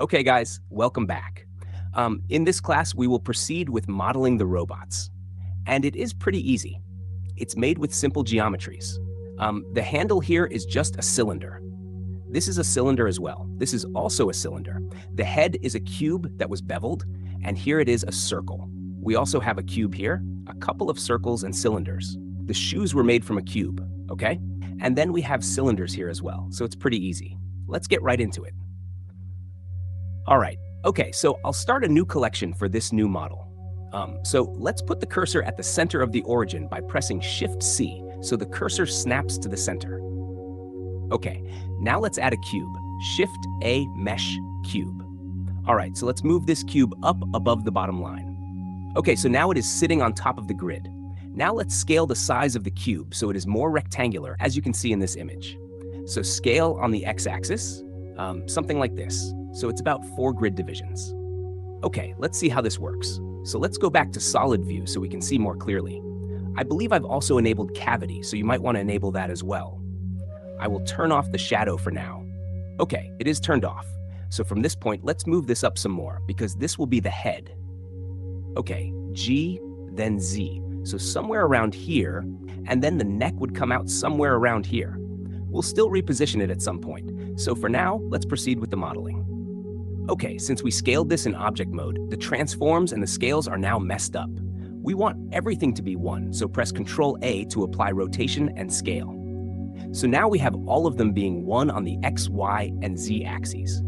Okay, guys, welcome back. In this class, we will proceed with modeling the robots. And it is pretty easy. It's made with simple geometries. The handle here is just a cylinder. This is a cylinder as well. This is also a cylinder. The head is a cube that was beveled, and here it is a circle. We also have a cube here, a couple of circles and cylinders. The shoes were made from a cube, okay? And then we have cylinders here as well, so it's pretty easy. Let's get right into it. All right, okay, so I'll start a new collection for this new model. So let's put the cursor at the center of the origin by pressing Shift-C, so the cursor snaps to the center. Okay, now let's add a cube. Shift-A, Mesh, Cube. All right, so let's move this cube up above the bottom line. Okay, so now it is sitting on top of the grid. Now let's scale the size of the cube so it is more rectangular, as you can see in this image. So scale on the x-axis, something like this. So it's about 4 grid divisions. Okay, let's see how this works. So let's go back to solid view so we can see more clearly. I believe I've also enabled cavity, so you might want to enable that as well. I will turn off the shadow for now. Okay, it is turned off. So from this point, let's move this up some more because this will be the head. Okay, G, then Z. So somewhere around here, and then the neck would come out somewhere around here. We'll still reposition it at some point. So for now, let's proceed with the modeling. Okay, since we scaled this in object mode, the transforms and the scales are now messed up. We want everything to be 1, so press Ctrl-A to apply rotation and scale. So now we have all of them being 1 on the X, Y, and Z axes.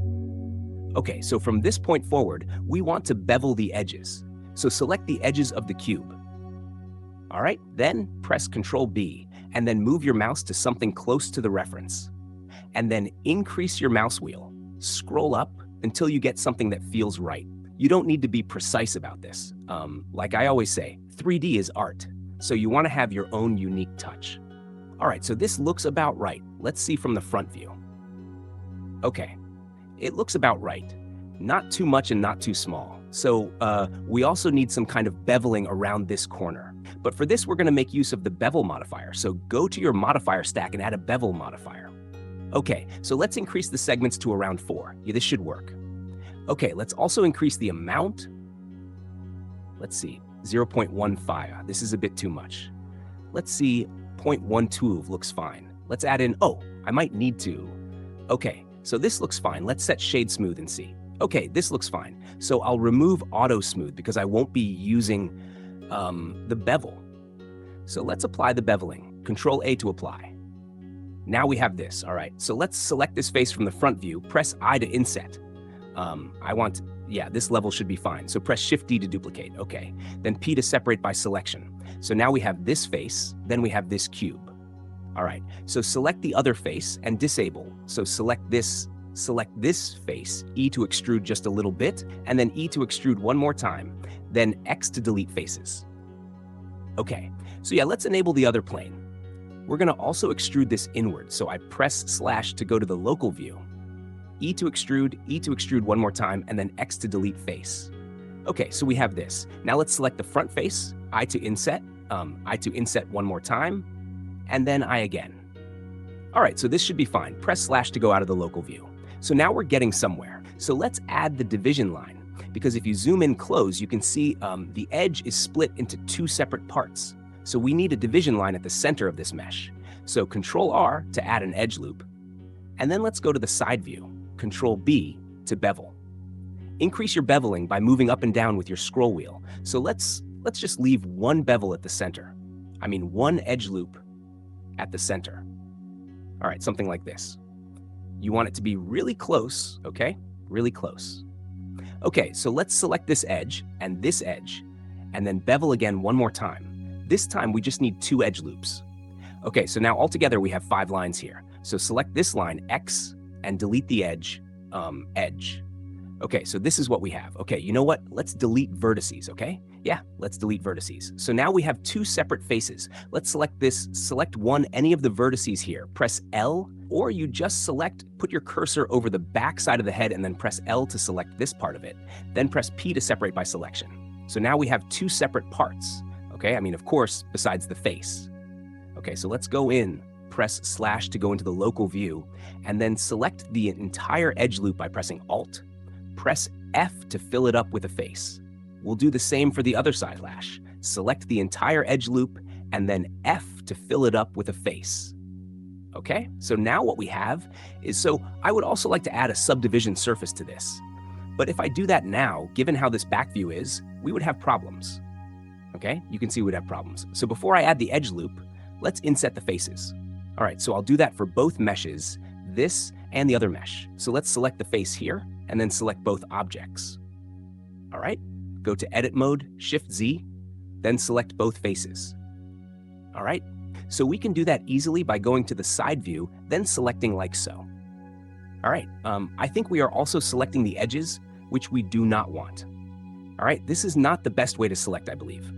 Okay, so from this point forward, we want to bevel the edges. So select the edges of the cube. All right, then press Ctrl-B, and then move your mouse to something close to the reference. And then increase your mouse wheel. Scroll up until you get something that feels right. You don't need to be precise about this. Like I always say, 3D is art, so you want to have your own unique touch. All right, so this looks about right. Let's see from the front view. Okay, it looks about right. Not too much and not too small. So we also need some kind of beveling around this corner. But for this, we're going to make use of the Bevel modifier. So go to your modifier stack and add a Bevel modifier. Okay, so let's increase the segments to around 4. Yeah, this should work. Okay, let's also increase the amount. Let's see, 0.15. This is a bit too much. Let's see, 0.12 looks fine. Let's add in, oh, I might need to. Okay, so this looks fine. Let's set shade smooth and see. Okay, this looks fine. So I'll remove auto smooth because I won't be using the bevel. So let's apply the beveling. Ctrl-A to apply. Now we have this, all right. So let's select this face from the front view, press I to inset. This level should be fine. So press Shift-D to duplicate, okay. Then P to separate by selection. So now we have this face, then we have this cube. All right, so select the other face and disable. So select this face, E to extrude just a little bit, and then E to extrude one more time, then X to delete faces. Okay, so yeah, let's enable the other plane. We're gonna also extrude this inward, so I press / to go to the local view, E to extrude one more time, and then X to delete face. Okay, so we have this. Now let's select the front face, I to inset one more time, and then I again. All right, so this should be fine. Press / to go out of the local view. So now we're getting somewhere. So let's add the division line, because if you zoom in close, you can see the edge is split into 2 separate parts. So we need a division line at the center of this mesh. So Ctrl-R to add an edge loop. And then let's go to the side view, Ctrl-B to bevel. Increase your beveling by moving up and down with your scroll wheel. So let's just leave 1 bevel at the center. I mean 1 edge loop at the center. All right, something like this. You want it to be really close, okay? Really close. Okay, so let's select this edge, and then bevel again one more time. This time, we just need 2 edge loops. Okay, so now altogether, we have 5 lines here. So select this line, X, and delete the edge, edge. Okay, so this is what we have. Okay, you know what? Let's delete vertices, okay? Yeah, let's delete vertices. So now we have 2 separate faces. Let's select this, select any of the vertices here. Press L, or you just put your cursor over the back side of the head and then press L to select this part of it. Then press P to separate by selection. So now we have 2 separate parts, okay? I mean, of course, besides the face. Okay, so let's go in, press / to go into the local view, and then select the entire edge loop by pressing Alt, press F to fill it up with a face. We'll do the same for the other side lash. Select the entire edge loop and then F to fill it up with a face. Okay, so now what we have is, so I would also like to add a subdivision surface to this. But if I do that now, given how this back view is, we would have problems. Okay, you can see we'd have problems. So before I add the edge loop, let's inset the faces. All right, so I'll do that for both meshes, this and the other mesh. So let's select the face here and then select both objects. All right, go to Edit Mode, Shift Z, then select both faces. All right, so we can do that easily by going to the side view, then selecting like so. All right, I think we are also selecting the edges, which we do not want. All right, this is not the best way to select, I believe.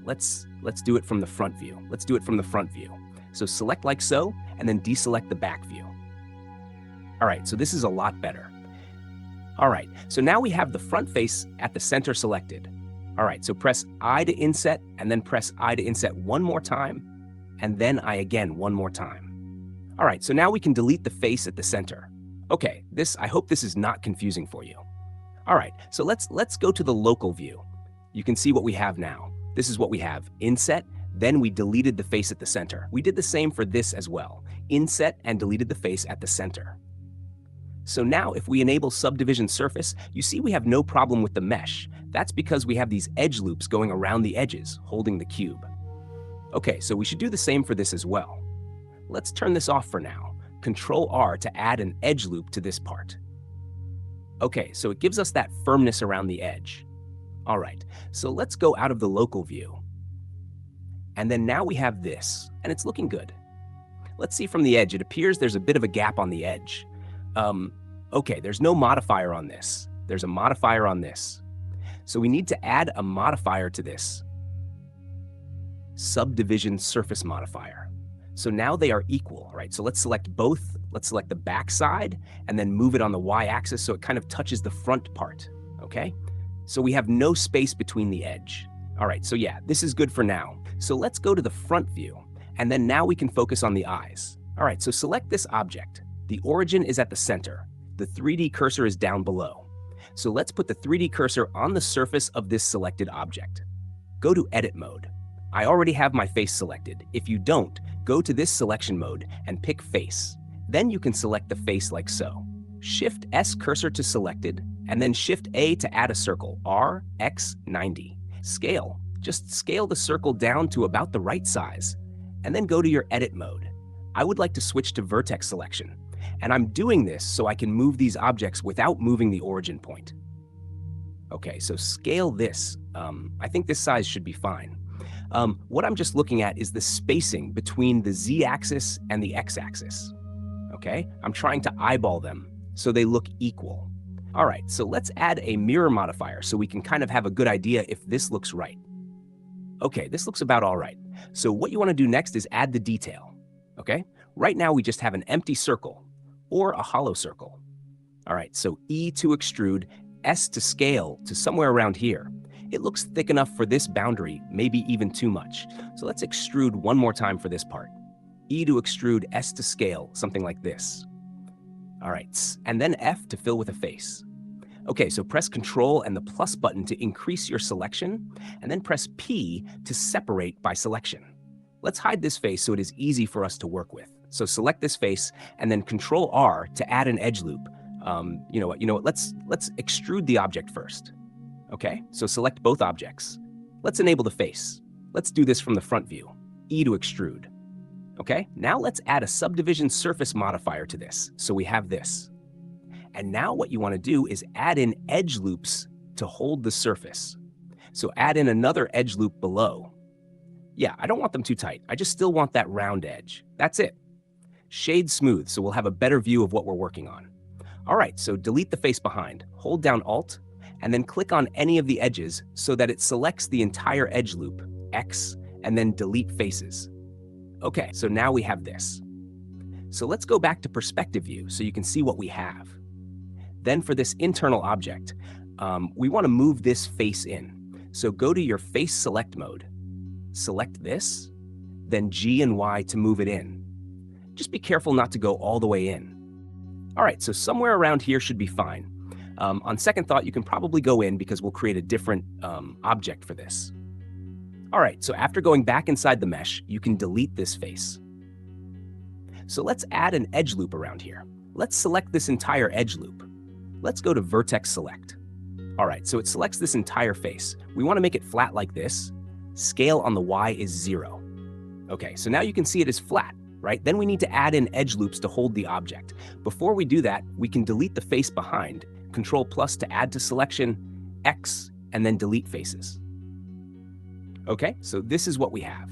Let's do it from the front view. Let's do it from the front view. So select like so, and then deselect the back view. All right, so this is a lot better. All right, so now we have the front face at the center selected. All right, so press I to inset, and then press I to inset one more time, and then I again one more time. All right, so now we can delete the face at the center. Okay, I hope this is not confusing for you. All right, so let's go to the local view. You can see what we have now. This is what we have, inset, then we deleted the face at the center. We did the same for this as well, inset and deleted the face at the center. So now if we enable subdivision surface, you see we have no problem with the mesh. That's because we have these edge loops going around the edges, holding the cube. Okay, so we should do the same for this as well. Let's turn this off for now. Control R to add an edge loop to this part. Okay, so it gives us that firmness around the edge. All right, so let's go out of the local view. And then now we have this, and it's looking good. Let's see from the edge, it appears there's a bit of a gap on the edge. Okay, there's no modifier on this. There's a modifier on this. So we need to add a modifier to this. Subdivision surface modifier. So now they are equal, right? So let's select both. Let's select the back side and then move it on the y-axis so it kind of touches the front part, okay? So we have no space between the edge. All right, so yeah, this is good for now. So let's go to the front view, and then now we can focus on the eyes. All right, so select this object. The origin is at the center. The 3D cursor is down below. So let's put the 3D cursor on the surface of this selected object. Go to Edit Mode. I already have my face selected. If you don't, go to this selection mode and pick Face. Then you can select the face like so. Shift S cursor to selected, and then Shift A to add a circle, R, X, 90. Scale. Just scale the circle down to about the right size, and then go to your Edit Mode. I would like to switch to Vertex Selection, and I'm doing this so I can move these objects without moving the origin point. Okay, so scale this. I think this size should be fine. What I'm just looking at is the spacing between the Z-axis and the X-axis. Okay, I'm trying to eyeball them so they look equal. All right, so let's add a mirror modifier so we can kind of have a good idea if this looks right. Okay, this looks about all right. So what you want to do next is add the detail. Okay, right now we just have an empty circle or a hollow circle. All right, so E to extrude, S to scale to somewhere around here. It looks thick enough for this boundary, maybe even too much. So let's extrude one more time for this part. E to extrude, S to scale, something like this. All right, and then F to fill with a face. Okay, so press Control and the plus button to increase your selection, and then press P to separate by selection. Let's hide this face so it is easy for us to work with. So select this face, and then Control R to add an edge loop. You know what, let's extrude the object first. Okay, so select both objects. Let's enable the face. Let's do this from the front view. E to extrude. Okay, now let's add a subdivision surface modifier to this. So we have this. And now what you want to do is add in edge loops to hold the surface. So add in another edge loop below. Yeah, I don't want them too tight. I just still want that round edge. That's it. Shade smooth so we'll have a better view of what we're working on. All right, so delete the face behind. Hold down Alt, and then click on any of the edges so that it selects the entire edge loop, X, and then delete faces. Okay, so now we have this. So let's go back to perspective view so you can see what we have. Then for this internal object, we want to move this face in. So go to your face select mode. Select this, then G and Y to move it in. Just be careful not to go all the way in. All right, so somewhere around here should be fine. On second thought, you can probably go in because we'll create a different object for this. All right, so after going back inside the mesh, you can delete this face. So let's add an edge loop around here. Let's select this entire edge loop. Let's go to Vertex Select. All right, so it selects this entire face. We want to make it flat like this. Scale on the Y is 0. Okay, so now you can see it is flat, right? Then we need to add in edge loops to hold the object. Before we do that, we can delete the face behind. Control+ to add to selection, X, and then delete faces. Okay, so this is what we have.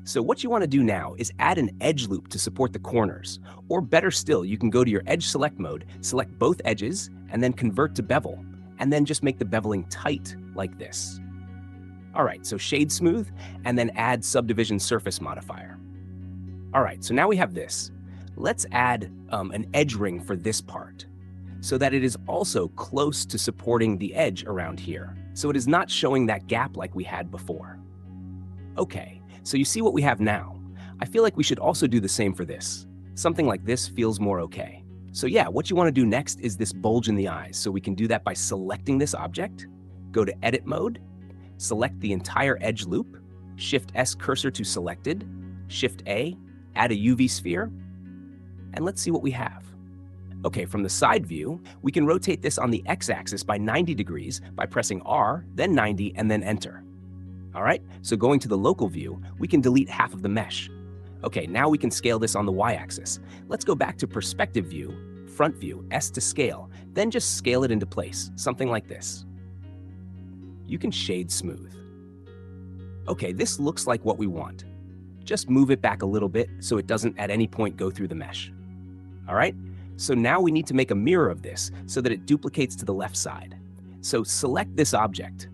So what you want to do now is add an edge loop to support the corners. Or better still, you can go to your edge select mode, select both edges, and then convert to bevel, and then just make the beveling tight like this. All right, so shade smooth, and then add subdivision surface modifier. All right, so now we have this. Let's add an edge ring for this part so that it is also close to supporting the edge around here. So it is not showing that gap like we had before. Okay, so you see what we have now. I feel like we should also do the same for this. Something like this feels more okay. So yeah, what you want to do next is this bulge in the eyes. So we can do that by selecting this object, go to edit mode, select the entire edge loop, Shift S cursor to selected, Shift A, add a UV sphere, and let's see what we have. Okay, from the side view, we can rotate this on the X-axis by 90 degrees by pressing R, then 90, and then Enter. All right, so going to the local view, we can delete half of the mesh. Okay, now we can scale this on the Y-axis. Let's go back to perspective view, front view, S to scale, then just scale it into place, something like this. You can shade smooth. Okay, this looks like what we want. Just move it back a little bit so it doesn't at any point go through the mesh. All right, so now we need to make a mirror of this so that it duplicates to the left side. So select this object.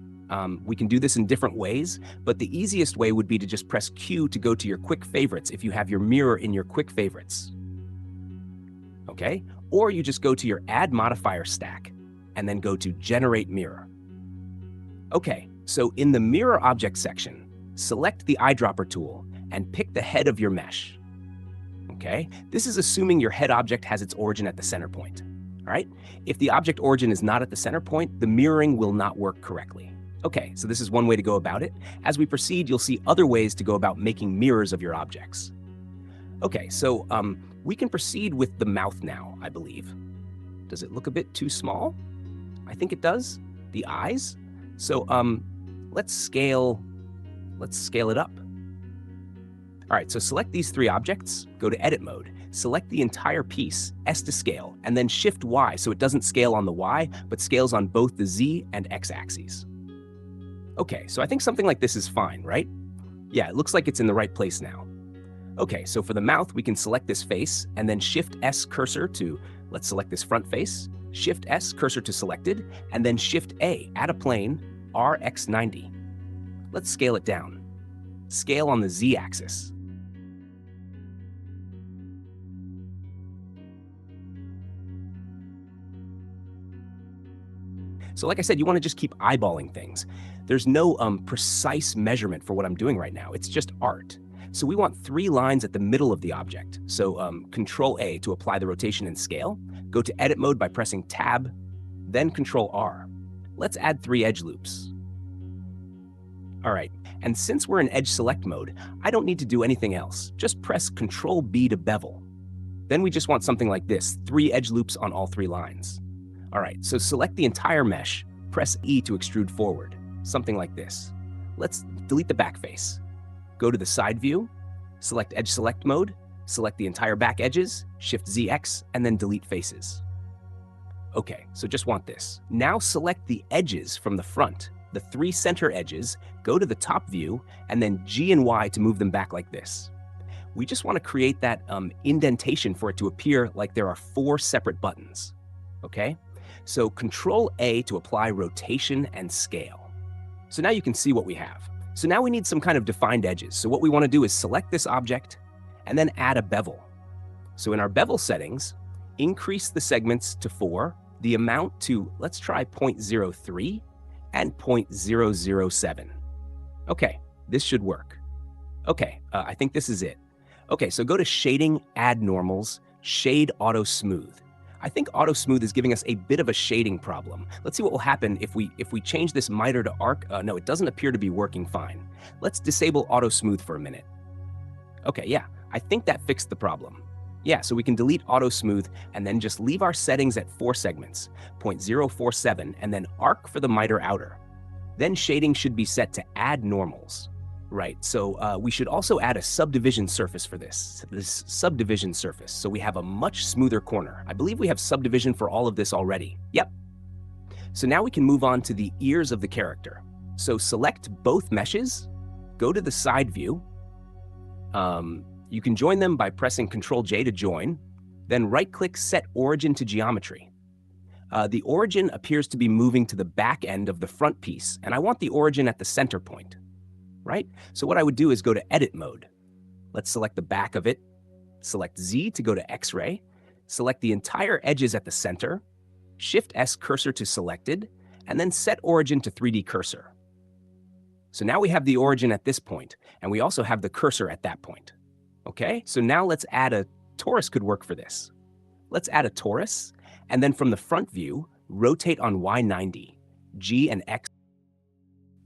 We can do this in different ways, but the easiest way would be to just press Q to go to your quick favorites if you have your mirror in your quick favorites. Okay, or you just go to your Add Modifier stack and then go to Generate Mirror. Okay, so in the Mirror Object section, select the eyedropper tool and pick the head of your mesh. Okay, this is assuming your head object has its origin at the center point. All right, if the object origin is not at the center point, the mirroring will not work correctly. Okay, so this is one way to go about it. As we proceed, you'll see other ways to go about making mirrors of your objects. Okay, so we can proceed with the mouth now, I believe. Does it look a bit too small? I think it does. The eyes. So let's scale it up. All right, so select these three objects, go to edit mode, select the entire piece, S to scale, and then Shift Y so it doesn't scale on the Y, but scales on both the Z and X axes. Okay, so I think something like this is fine, right? Yeah, it looks like it's in the right place now. Okay, so for the mouth, we can select this face and then Shift S cursor to, let's select this front face, Shift S cursor to selected, and then Shift A, add a plane, RX90. Let's scale it down. Scale on the Z axis. So like I said, you want to just keep eyeballing things. There's no precise measurement for what I'm doing right now. It's just art. So we want 3 lines at the middle of the object. So Control A to apply the rotation and scale. Go to edit mode by pressing Tab, then Control R. Let's add 3 edge loops. All right, and since we're in edge select mode, I don't need to do anything else. Just press Control B to bevel. Then we just want something like this, 3 edge loops on all 3 lines. All right, so select the entire mesh, press E to extrude forward, something like this. Let's delete the back face. Go to the side view, select edge select mode, select the entire back edges, Shift ZX, and then delete faces. Okay, so just want this. Now select the edges from the front, the 3 center edges, go to the top view, and then G and Y to move them back like this. We just want to create that indentation for it to appear like there are 4 separate buttons, okay? So Control A to apply rotation and scale. So now you can see what we have. So now we need some kind of defined edges. So what we want to do is select this object and then add a bevel. So in our bevel settings, increase the segments to 4, the amount to, let's try 0.03 and 0.007. Okay, this should work. Okay, I think this is it. Okay, so go to Shading, Add Normals, Shade Auto Smooth. I think Auto Smooth is giving us a bit of a shading problem. Let's see what will happen if we change this miter to arc. No, it doesn't appear to be working fine. Let's disable Auto Smooth for a minute. Okay, yeah, I think that fixed the problem. Yeah, so we can delete Auto Smooth and then just leave our settings at 4 segments, 0.047, and then arc for the miter outer. Then shading should be set to add normals. Right, so we should also add a subdivision surface for this subdivision surface, so we have a much smoother corner. I believe we have subdivision for all of this already. Yep. So now we can move on to the ears of the character. So select both meshes, go to the side view. You can join them by pressing Ctrl-J to join, then right-click Set Origin to Geometry. The origin appears to be moving to the back end of the front piece, and I want the origin at the center point. Right? So what I would do is go to Edit Mode. Let's select the back of it, select Z to go to X-ray, select the entire edges at the center, Shift-S cursor to selected, and then set origin to 3D cursor. So now we have the origin at this point, and we also have the cursor at that point. Okay, so now let's add a torus could work for this. Let's add a torus, and then from the front view, rotate on Y90, G and X.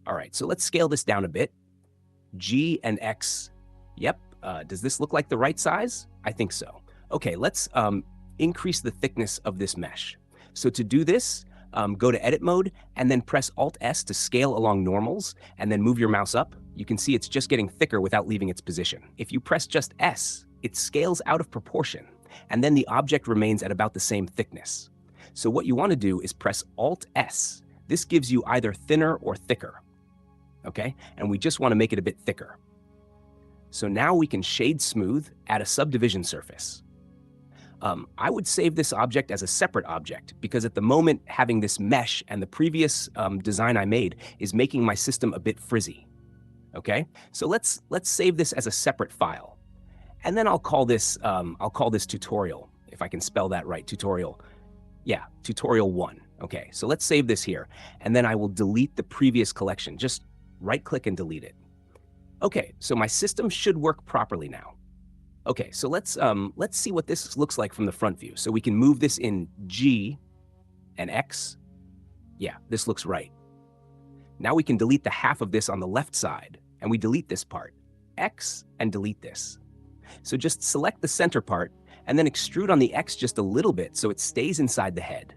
All right, so let's scale this down a bit. G and X, yep. Does this look like the right size? I think so. Okay, let's increase the thickness of this mesh. So to do this, go to Edit Mode and then press Alt-S to scale along normals and then move your mouse up. You can see it's just getting thicker without leaving its position. If you press just S, it scales out of proportion and then the object remains at about the same thickness. So what you want to do is press Alt-S. This gives you either thinner or thicker. Okay, and we just want to make it a bit thicker. So now we can shade smooth, add a subdivision surface. I would save this object as a separate object because at the moment having this mesh and the previous design I made is making my system a bit frizzy. Okay, so let's save this as a separate file, and then I'll call this tutorial, if I can spell that right. Tutorial, yeah, tutorial 1. Okay, so let's save this here, and then I will delete the previous collection. Just right-click and delete it. Okay, so my system should work properly now. Okay, so let's see what this looks like from the front view. So we can move this in G and X. Yeah, this looks right. Now we can delete the half of this on the left side, and we delete this part, X, and delete this. So just select the center part, and then extrude on the X just a little bit so it stays inside the head.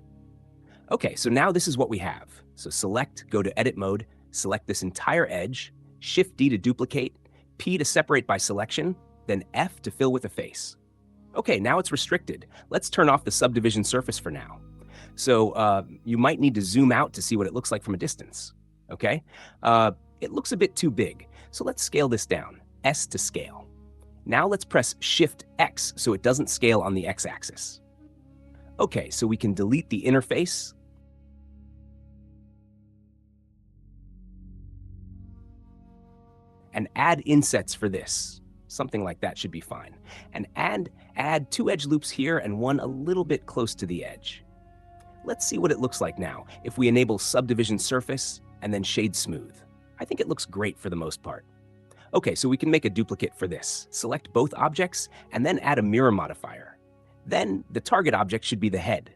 Okay, so now this is what we have. So select, go to Edit Mode, select this entire edge, Shift-D to duplicate, P to separate by selection, then F to fill with a face. Okay, now it's restricted. Let's turn off the subdivision surface for now. So you might need to zoom out to see what it looks like from a distance. Okay, it looks a bit too big. So let's scale this down, S to scale. Now let's press Shift-X so it doesn't scale on the X-axis. Okay, so we can delete the interface. And add insets for this. Something like that should be fine. And add 2 edge loops here and one a little bit close to the edge. Let's see what it looks like now if we enable subdivision surface and then shade smooth. I think it looks great for the most part. Okay, so we can make a duplicate for this. Select both objects and then add a mirror modifier. Then the target object should be the head.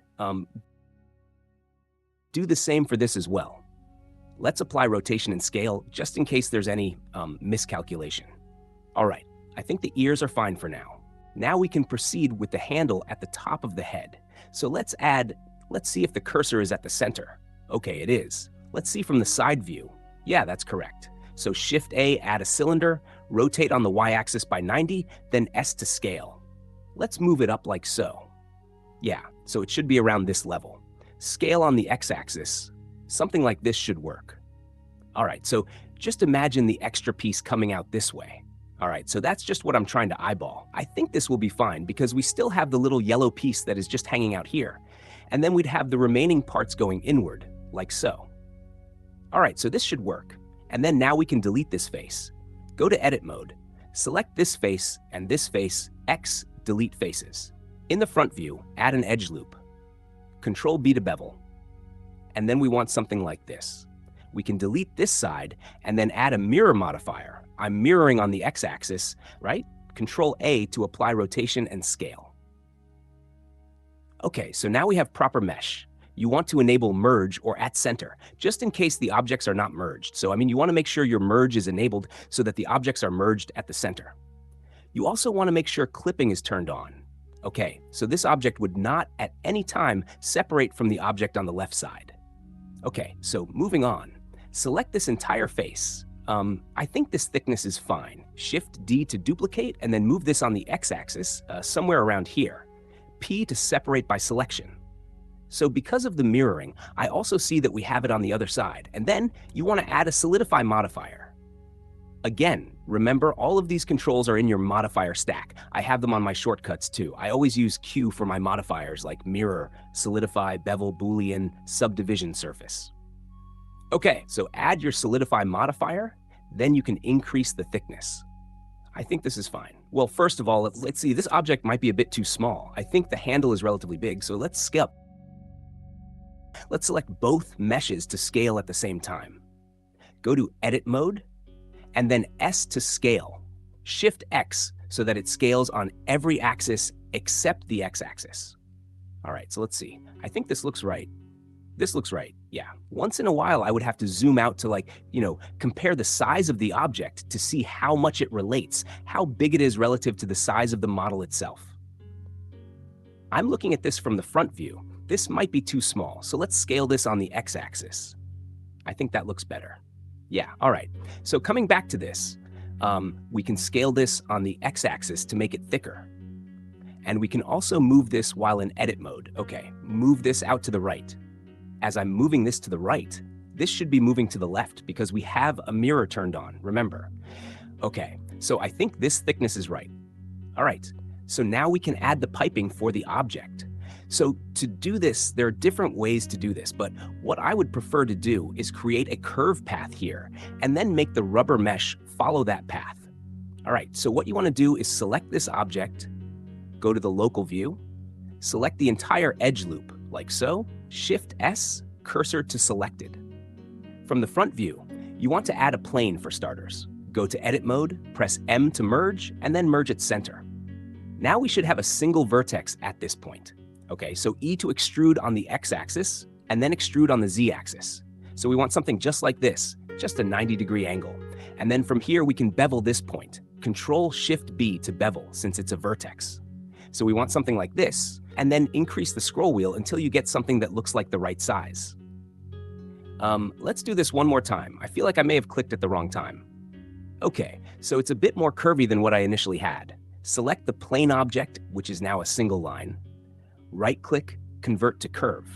Do the same for this as well. Let's apply rotation and scale just in case there's any miscalculation. All right, I think the ears are fine for now. Now we can proceed with the handle at the top of the head. So let's see if the cursor is at the center. Okay, it is. Let's see from the side view. Yeah, that's correct. So Shift-A, add a cylinder, rotate on the Y-axis by 90, then S to scale. Let's move it up like so. Yeah, so it should be around this level. Scale on the X-axis. Something like this should work. All right, so just imagine the extra piece coming out this way. All right, so that's just what I'm trying to eyeball. I think this will be fine because we still have the little yellow piece that is just hanging out here. And then we'd have the remaining parts going inward, like so. All right, so this should work. And then now we can delete this face. Go to Edit Mode, select this face and this face, X, delete faces. In the front view, add an edge loop. Ctrl-B to bevel. And then we want something like this. We can delete this side and then add a mirror modifier. I'm mirroring on the X-axis, right? Ctrl-A to apply rotation and scale. Okay, so now we have proper mesh. You want to enable merge or at center, just in case the objects are not merged. So, you want to make sure your merge is enabled so that the objects are merged at the center. You also want to make sure clipping is turned on. Okay, so this object would not at any time separate from the object on the left side. Okay, so moving on. Select this entire face. I think this thickness is fine. Shift D to duplicate and then move this on the x-axis, somewhere around here. P to separate by selection. So because of the mirroring, I also see that we have it on the other side. And then you want to add a solidify modifier. Again, remember all of these controls are in your modifier stack. I have them on my shortcuts too. I always use Q for my modifiers like mirror, solidify, bevel, boolean, subdivision surface. Okay, so add your solidify modifier, then you can increase the thickness. I think this is fine. Well, first of all, let's see, this object might be a bit too small. I think the handle is relatively big, so let's skip. Let's select both meshes to scale at the same time. Go to Edit Mode, and then S to scale. Shift X so that it scales on every axis except the X-axis. All right, so let's see. I think this looks right. This looks right, yeah. Once in a while, I would have to zoom out to compare the size of the object to see how much it relates, how big it is relative to the size of the model itself. I'm looking at this from the front view. This might be too small, so let's scale this on the X-axis. I think that looks better. Yeah, all right. So coming back to this, we can scale this on the X-axis to make it thicker. And we can also move this while in edit mode. Okay, move this out to the right. As I'm moving this to the right, this should be moving to the left because we have a mirror turned on, remember. Okay, so I think this thickness is right. All right, so now we can add the piping for the object. So to do this, there are different ways to do this, but what I would prefer to do is create a curve path here and then make the rubber mesh follow that path. All right, so what you want to do is select this object, go to the local view, select the entire edge loop, like so, Shift S, cursor to selected. From the front view, you want to add a plane for starters. Go to edit mode, press M to merge, and then merge at center. Now we should have a single vertex at this point. Okay, so E to extrude on the X-axis, and then extrude on the Z-axis. So we want something just like this, just a 90-degree angle. And then from here, we can bevel this point. Control-Shift-B to bevel, since it's a vertex. So we want something like this, and then increase the scroll wheel until you get something that looks like the right size. Let's do this one more time. I feel like I may have clicked at the wrong time. Okay, so it's a bit more curvy than what I initially had. Select the plane object, which is now a single line. Right-click, convert to curve.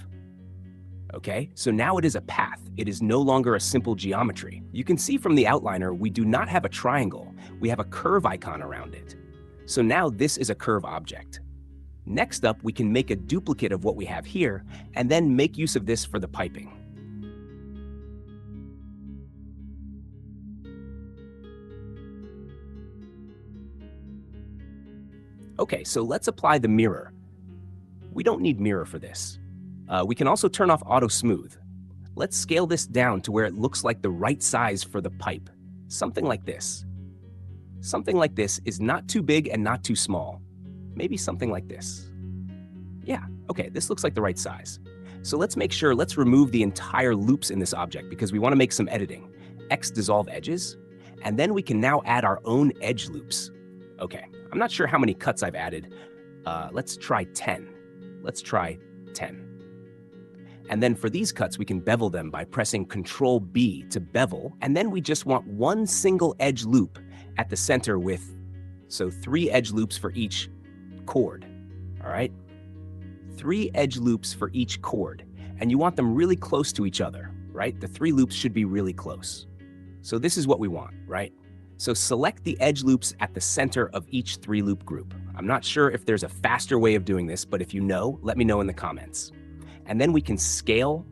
Okay, so now it is a path. It is no longer a simple geometry. You can see from the outliner, we do not have a triangle. We have a curve icon around it. So now this is a curve object. Next up, we can make a duplicate of what we have here, and then make use of this for the piping. Okay, so let's apply the mirror. We don't need mirror for this. We can also turn off auto smooth. Let's scale this down to where it looks like the right size for the pipe. Something like this. Something like this is not too big and not too small. Maybe something like this. Yeah, okay, this looks like the right size. So let's remove the entire loops in this object because we want to make some editing. X dissolve edges, and then we can now add our own edge loops. Okay, I'm not sure how many cuts I've added. Let's try 10. Let's try 10. And then for these cuts, we can bevel them by pressing Control B to bevel, and then we just want one single edge loop at the center with, so 3 edge loops for each chord, all right? 3 edge loops for each chord, and you want them really close to each other, right? The 3 loops should be really close. So this is what we want, right? So select the edge loops at the center of each 3-loop group. I'm not sure if there's a faster way of doing this, but if you know, let me know in the comments. And then we can scale,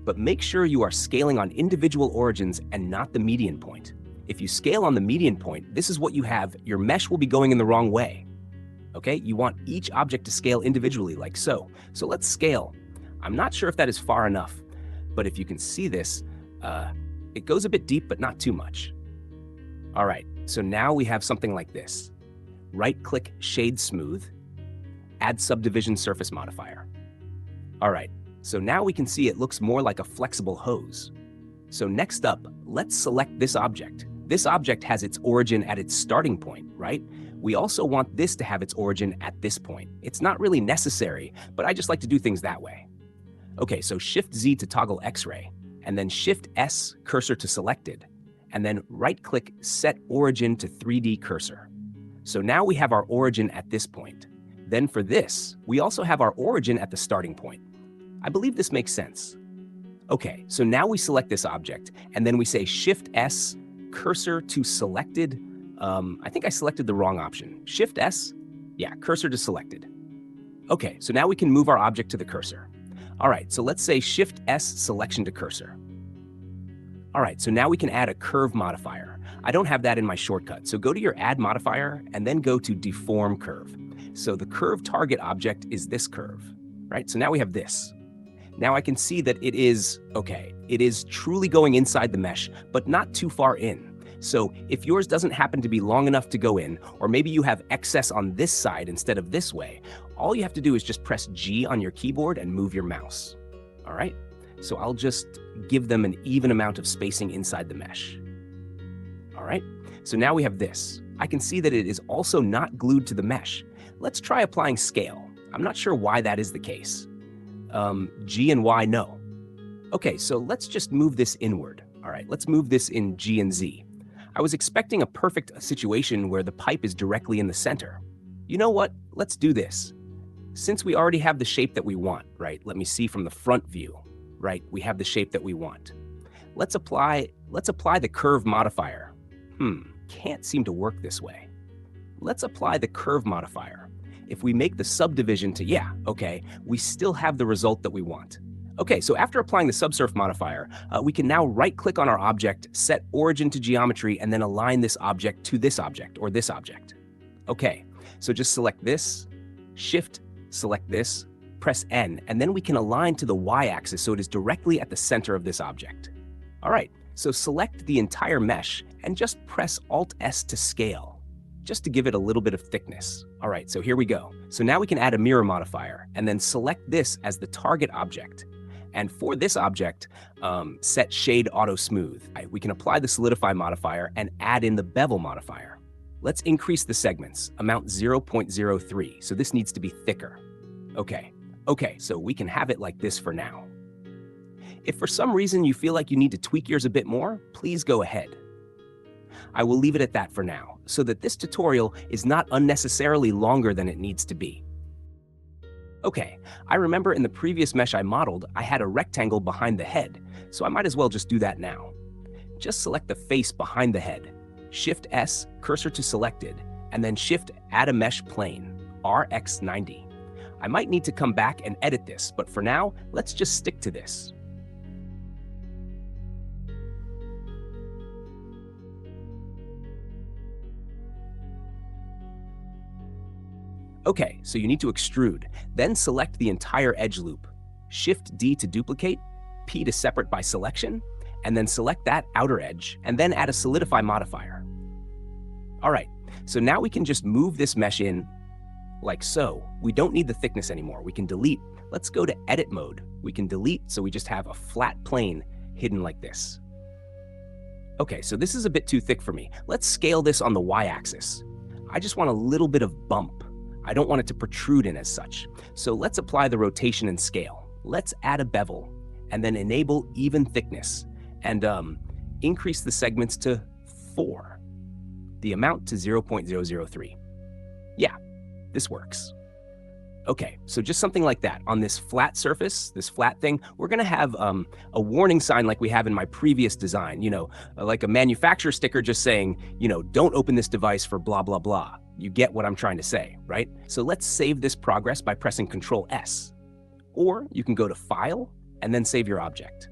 but make sure you are scaling on individual origins and not the median point. If you scale on the median point, this is what you have. Your mesh will be going in the wrong way. Okay, you want each object to scale individually like so. So let's scale. I'm not sure if that is far enough, but if you can see this, it goes a bit deep, but not too much. All right, so now we have something like this. Right-click Shade Smooth, Add Subdivision Surface Modifier. All right, so now we can see it looks more like a flexible hose. So next up, let's select this object. This object has its origin at its starting point, right? We also want this to have its origin at this point. It's not really necessary, but I just like to do things that way. Okay, so Shift-Z to toggle X-ray, and then Shift-S cursor to selected, and then right-click Set Origin to 3D Cursor. So now we have our origin at this point. Then for this, we also have our origin at the starting point. I believe this makes sense. Okay, so now we select this object, and then we say Shift-S cursor to selected. I think I selected the wrong option. Shift-S, yeah, cursor to selected. Okay, so now we can move our object to the cursor. All right, so let's say Shift-S selection to cursor. All right, so now we can add a curve modifier. I don't have that in my shortcut, so go to your Add Modifier and then go to Deform Curve. So the curve target object is this curve, right? So now we have this. Now I can see that it is truly going inside the mesh, but not too far in. So if yours doesn't happen to be long enough to go in, or maybe you have excess on this side instead of this way, all you have to do is just press G on your keyboard and move your mouse. All right, so I'll just give them an even amount of spacing inside the mesh. All right, so now we have this. I can see that it is also not glued to the mesh. Let's try applying scale. I'm not sure why that is the case. G and Y, no. Okay, so let's just move this inward. All right, let's move this in G and Z. I was expecting a perfect situation where the pipe is directly in the center. You know what? Let's do this. Since we already have the shape that we want, right? Let me see from the front view, right? We have the shape that we want. Let's apply the curve modifier. Can't seem to work this way. Let's apply the curve modifier. If we make the subdivision to, we still have the result that we want. Okay, so after applying the subsurf modifier, we can now right-click on our object, set origin to geometry, and then align this object to this object, or this object. Okay, so just select this, Shift, select this, press N, and then we can align to the Y-axis so it is directly at the center of this object. All right, so select the entire mesh and just press Alt-S to scale, just to give it a little bit of thickness. All right, so here we go. So now we can add a mirror modifier, and then select this as the target object. And for this object, set Shade Auto Smooth. We can apply the Solidify modifier and add in the Bevel modifier. Let's increase the segments, amount 0.03, so this needs to be thicker. Okay, so we can have it like this for now. If for some reason you feel like you need to tweak yours a bit more, please go ahead. I will leave it at that for now, so that this tutorial is not unnecessarily longer than it needs to be. Okay, I remember in the previous mesh I modeled, I had a rectangle behind the head, so I might as well just do that now. Just select the face behind the head, Shift-S, cursor to selected, and then Shift Add a Mesh Plane, RX90. I might need to come back and edit this, but for now, let's just stick to this. Okay, so you need to extrude, then select the entire edge loop. Shift-D to duplicate, P to separate by selection, and then select that outer edge, and then add a Solidify modifier. All right, so now we can just move this mesh in like so. We don't need the thickness anymore. We can delete. Let's go to Edit mode. We can delete, so we just have a flat plane hidden like this. Okay, so this is a bit too thick for me. Let's scale this on the Y-axis. I just want a little bit of bump. I don't want it to protrude in as such. So let's apply the rotation and scale. Let's add a bevel and then enable even thickness and increase the segments to 4, the amount to 0.003. Yeah, this works. Okay, so just something like that. On this flat surface, this flat thing, we're gonna have a warning sign like we have in my previous design, like a manufacturer sticker just saying, don't open this device for blah, blah, blah. You get what I'm trying to say, right? So let's save this progress by pressing Control-S. Or you can go to File and then save your object.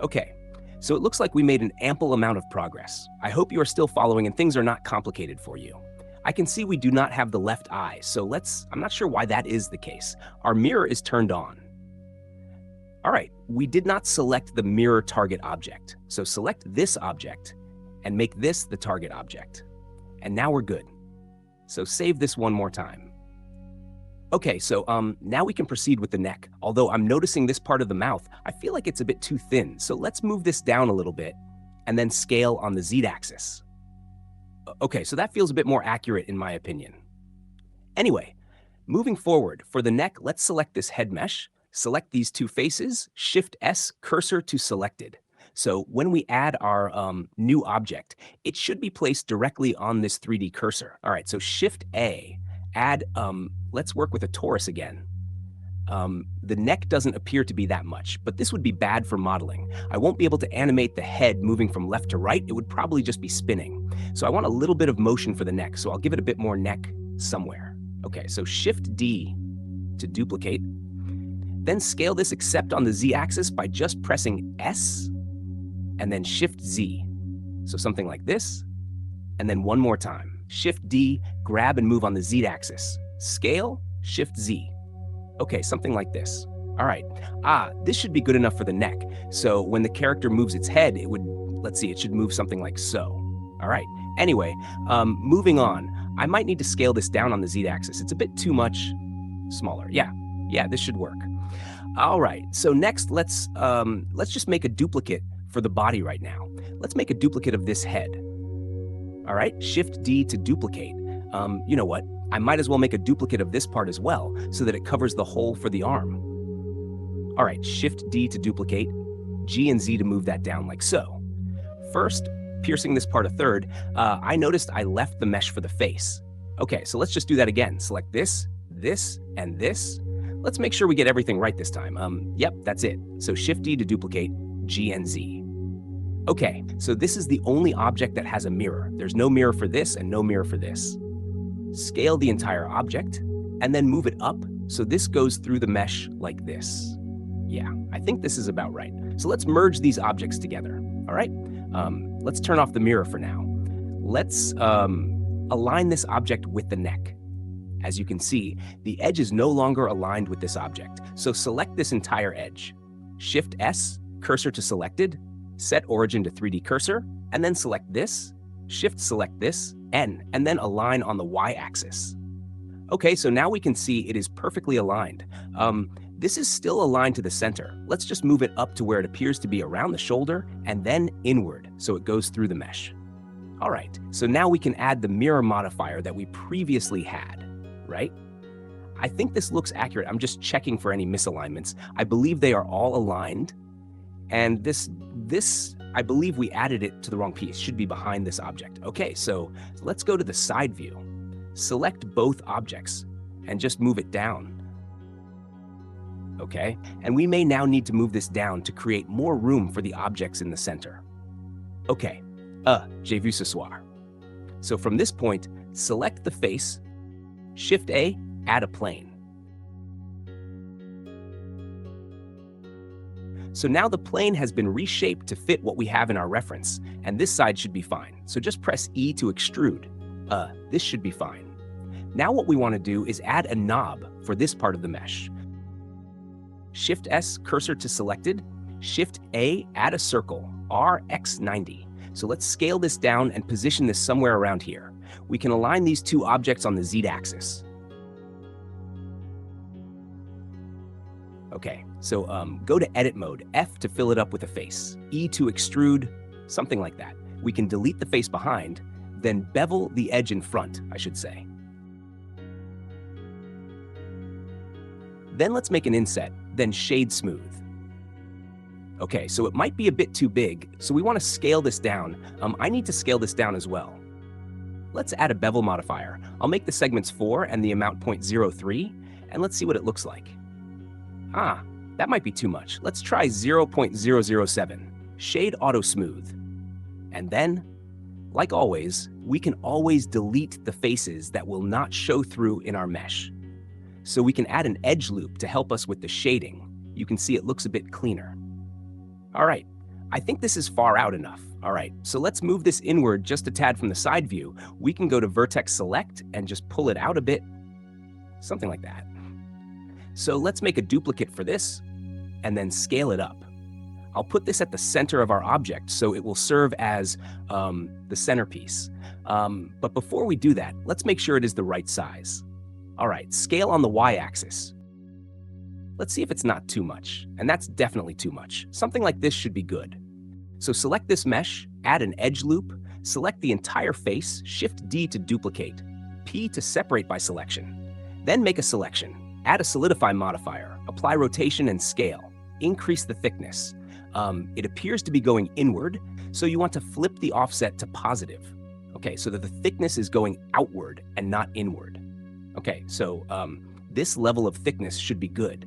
Okay, so it looks like we made an ample amount of progress. I hope you are still following and things are not complicated for you. I can see we do not have the left eye, so I'm not sure why that is the case. Our mirror is turned on. All right, we did not select the mirror target object. So select this object and make this the target object. And now we're good. So save this one more time. Okay, so now we can proceed with the neck. Although I'm noticing this part of the mouth, I feel like it's a bit too thin. So let's move this down a little bit and then scale on the Z-axis. Okay, so that feels a bit more accurate in my opinion. Anyway, moving forward, for the neck, let's select this head mesh, select these two faces, Shift S, cursor to selected. So when we add our new object, it should be placed directly on this 3D cursor. All right, so Shift A, add, let's work with a torus again. The neck doesn't appear to be that much, but this would be bad for modeling. I won't be able to animate the head moving from left to right. It would probably just be spinning. So I want a little bit of motion for the neck, so I'll give it a bit more neck somewhere. Okay, so Shift D to duplicate. Then scale this except on the Z-axis by just pressing S and then Shift Z. So something like this, and then one more time. Shift D, grab and move on the Z-axis. Scale, Shift Z. Okay, something like this. All right. This should be good enough for the neck. So when the character moves its head, it would, let's see, it should move something like so. All right. Anyway, moving on. I might need to scale this down on the Z-axis. It's a bit too much smaller. Yeah, this should work. All right. So next, let's just make a duplicate for the body right now. Let's make a duplicate of this head. All right. Shift D to duplicate. You know what? I might as well make a duplicate of this part as well, so that it covers the hole for the arm. All right, Shift D to duplicate, G and Z to move that down like so. First, piercing this part a third, I noticed I left the mesh for the face. Okay, so let's just do that again. Select this, this, and this. Let's make sure we get everything right this time. Yep, that's it. So Shift D to duplicate, G and Z. Okay, so this is the only object that has a mirror. There's no mirror for this and no mirror for this. Scale the entire object, and then move it up so this goes through the mesh like this. Yeah, I think this is about right. So let's merge these objects together, all right? Let's turn off the mirror for now. Let's align this object with the neck. As you can see, the edge is no longer aligned with this object, so select this entire edge. Shift S, cursor to selected, set origin to 3D cursor, and then select this, Shift select this, N, and then align on the Y-axis. Okay, so now we can see it is perfectly aligned. This is still aligned to the center. Let's just move it up to where it appears to be around the shoulder and then inward so it goes through the mesh. All right, so now we can add the mirror modifier that we previously had, right? I think this looks accurate. I'm just checking for any misalignments. I believe they are all aligned, and this I believe we added it to the wrong piece. Should be behind this object. Okay, so let's go to the side view. Select both objects and just move it down. Okay, and we may now need to move this down to create more room for the objects in the center. Okay, j'ai vu ce soir. So from this point, select the face, Shift A, add a plane. So now the plane has been reshaped to fit what we have in our reference, and this side should be fine. So just press E to extrude. This should be fine. Now what we want to do is add a knob for this part of the mesh. Shift S, cursor to selected. Shift A, add a circle, RX90. So let's scale this down and position this somewhere around here. We can align these two objects on the Z-axis. Okay, so go to edit mode, F to fill it up with a face, E to extrude, something like that. We can delete the face behind, then bevel the edge in front, I should say. Then let's make an inset, then shade smooth. Okay, so it might be a bit too big, so we want to scale this down. I need to scale this down as well. Let's add a bevel modifier. I'll make the segments 4 and the amount 0.03, and let's see what it looks like. That might be too much. Let's try 0.007. Shade auto smooth. And then, like always, we can always delete the faces that will not show through in our mesh. So we can add an edge loop to help us with the shading. You can see it looks a bit cleaner. All right, I think this is far out enough. All right, so let's move this inward just a tad from the side view. We can go to vertex select and just pull it out a bit, something like that. So let's make a duplicate for this and then scale it up. I'll put this at the center of our object so it will serve as the centerpiece. But before we do that, let's make sure it is the right size. All right, scale on the y-axis. Let's see if it's not too much, and that's definitely too much. Something like this should be good. So select this mesh, add an edge loop, select the entire face, Shift D to duplicate, P to separate by selection. Then make a selection, add a solidify modifier, apply rotation and scale, increase the thickness. It appears to be going inward, so you want to flip the offset to positive. Okay, so that the thickness is going outward and not inward. Okay, so this level of thickness should be good.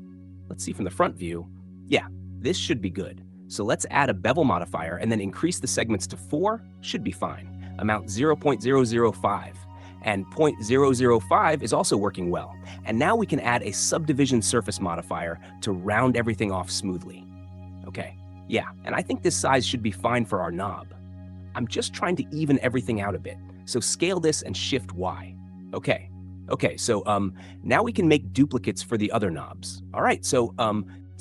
Let's see from the front view. Yeah, this should be good. So let's add a bevel modifier and then increase the segments to 4, should be fine. Amount 0.005. And 0.005 is also working well. And now we can add a subdivision surface modifier to round everything off smoothly. Okay, yeah, and I think this size should be fine for our knob. I'm just trying to even everything out a bit. So scale this and Shift Y. Okay, so now we can make duplicates for the other knobs. All right, so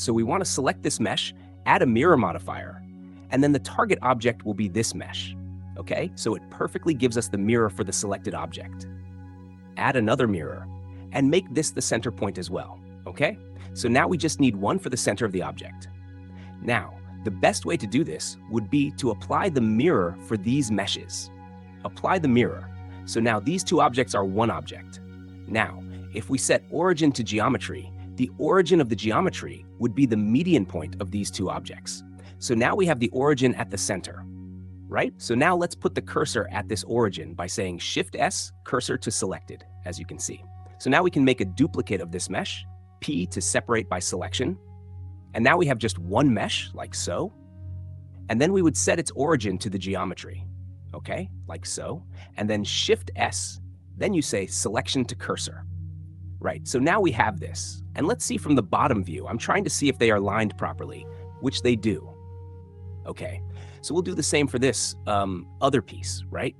we want to select this mesh, add a mirror modifier, and then the target object will be this mesh. Okay, so it perfectly gives us the mirror for the selected object. Add another mirror, and make this the center point as well. Okay, so now we just need one for the center of the object. Now, the best way to do this would be to apply the mirror for these meshes. Apply the mirror. So now these two objects are one object. Now, if we set origin to geometry, the origin of the geometry would be the median point of these two objects. So now we have the origin at the center, right? So now let's put the cursor at this origin by saying Shift S, cursor to selected, as you can see. So now we can make a duplicate of this mesh, P to separate by selection. And now we have just one mesh, like so. And then we would set its origin to the geometry, okay, like so. And then Shift S, then you say selection to cursor. Right, so now we have this. And let's see from the bottom view. I'm trying to see if they are lined properly, which they do. Okay, so we'll do the same for this other piece, right?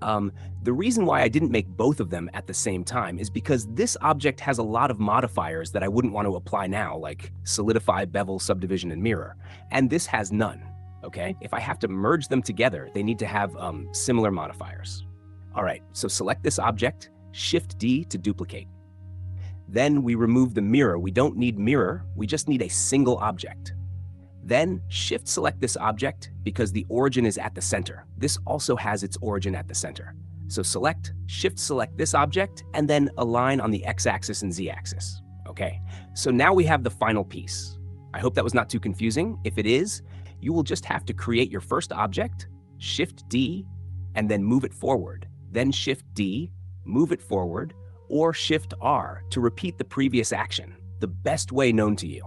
The reason why I didn't make both of them at the same time is because this object has a lot of modifiers that I wouldn't want to apply now, like solidify, bevel, subdivision, and mirror. And this has none, okay? If I have to merge them together, they need to have similar modifiers. All right, so select this object, Shift D to duplicate. Then we remove the mirror. We don't need mirror, we just need a single object. Then Shift select this object because the origin is at the center. This also has its origin at the center. So select, Shift select this object, and then align on the X-axis and Z-axis. Okay, so now we have the final piece. I hope that was not too confusing. If it is, you will just have to create your first object, Shift D, and then move it forward. Then Shift D, move it forward, or Shift R to repeat the previous action, the best way known to you.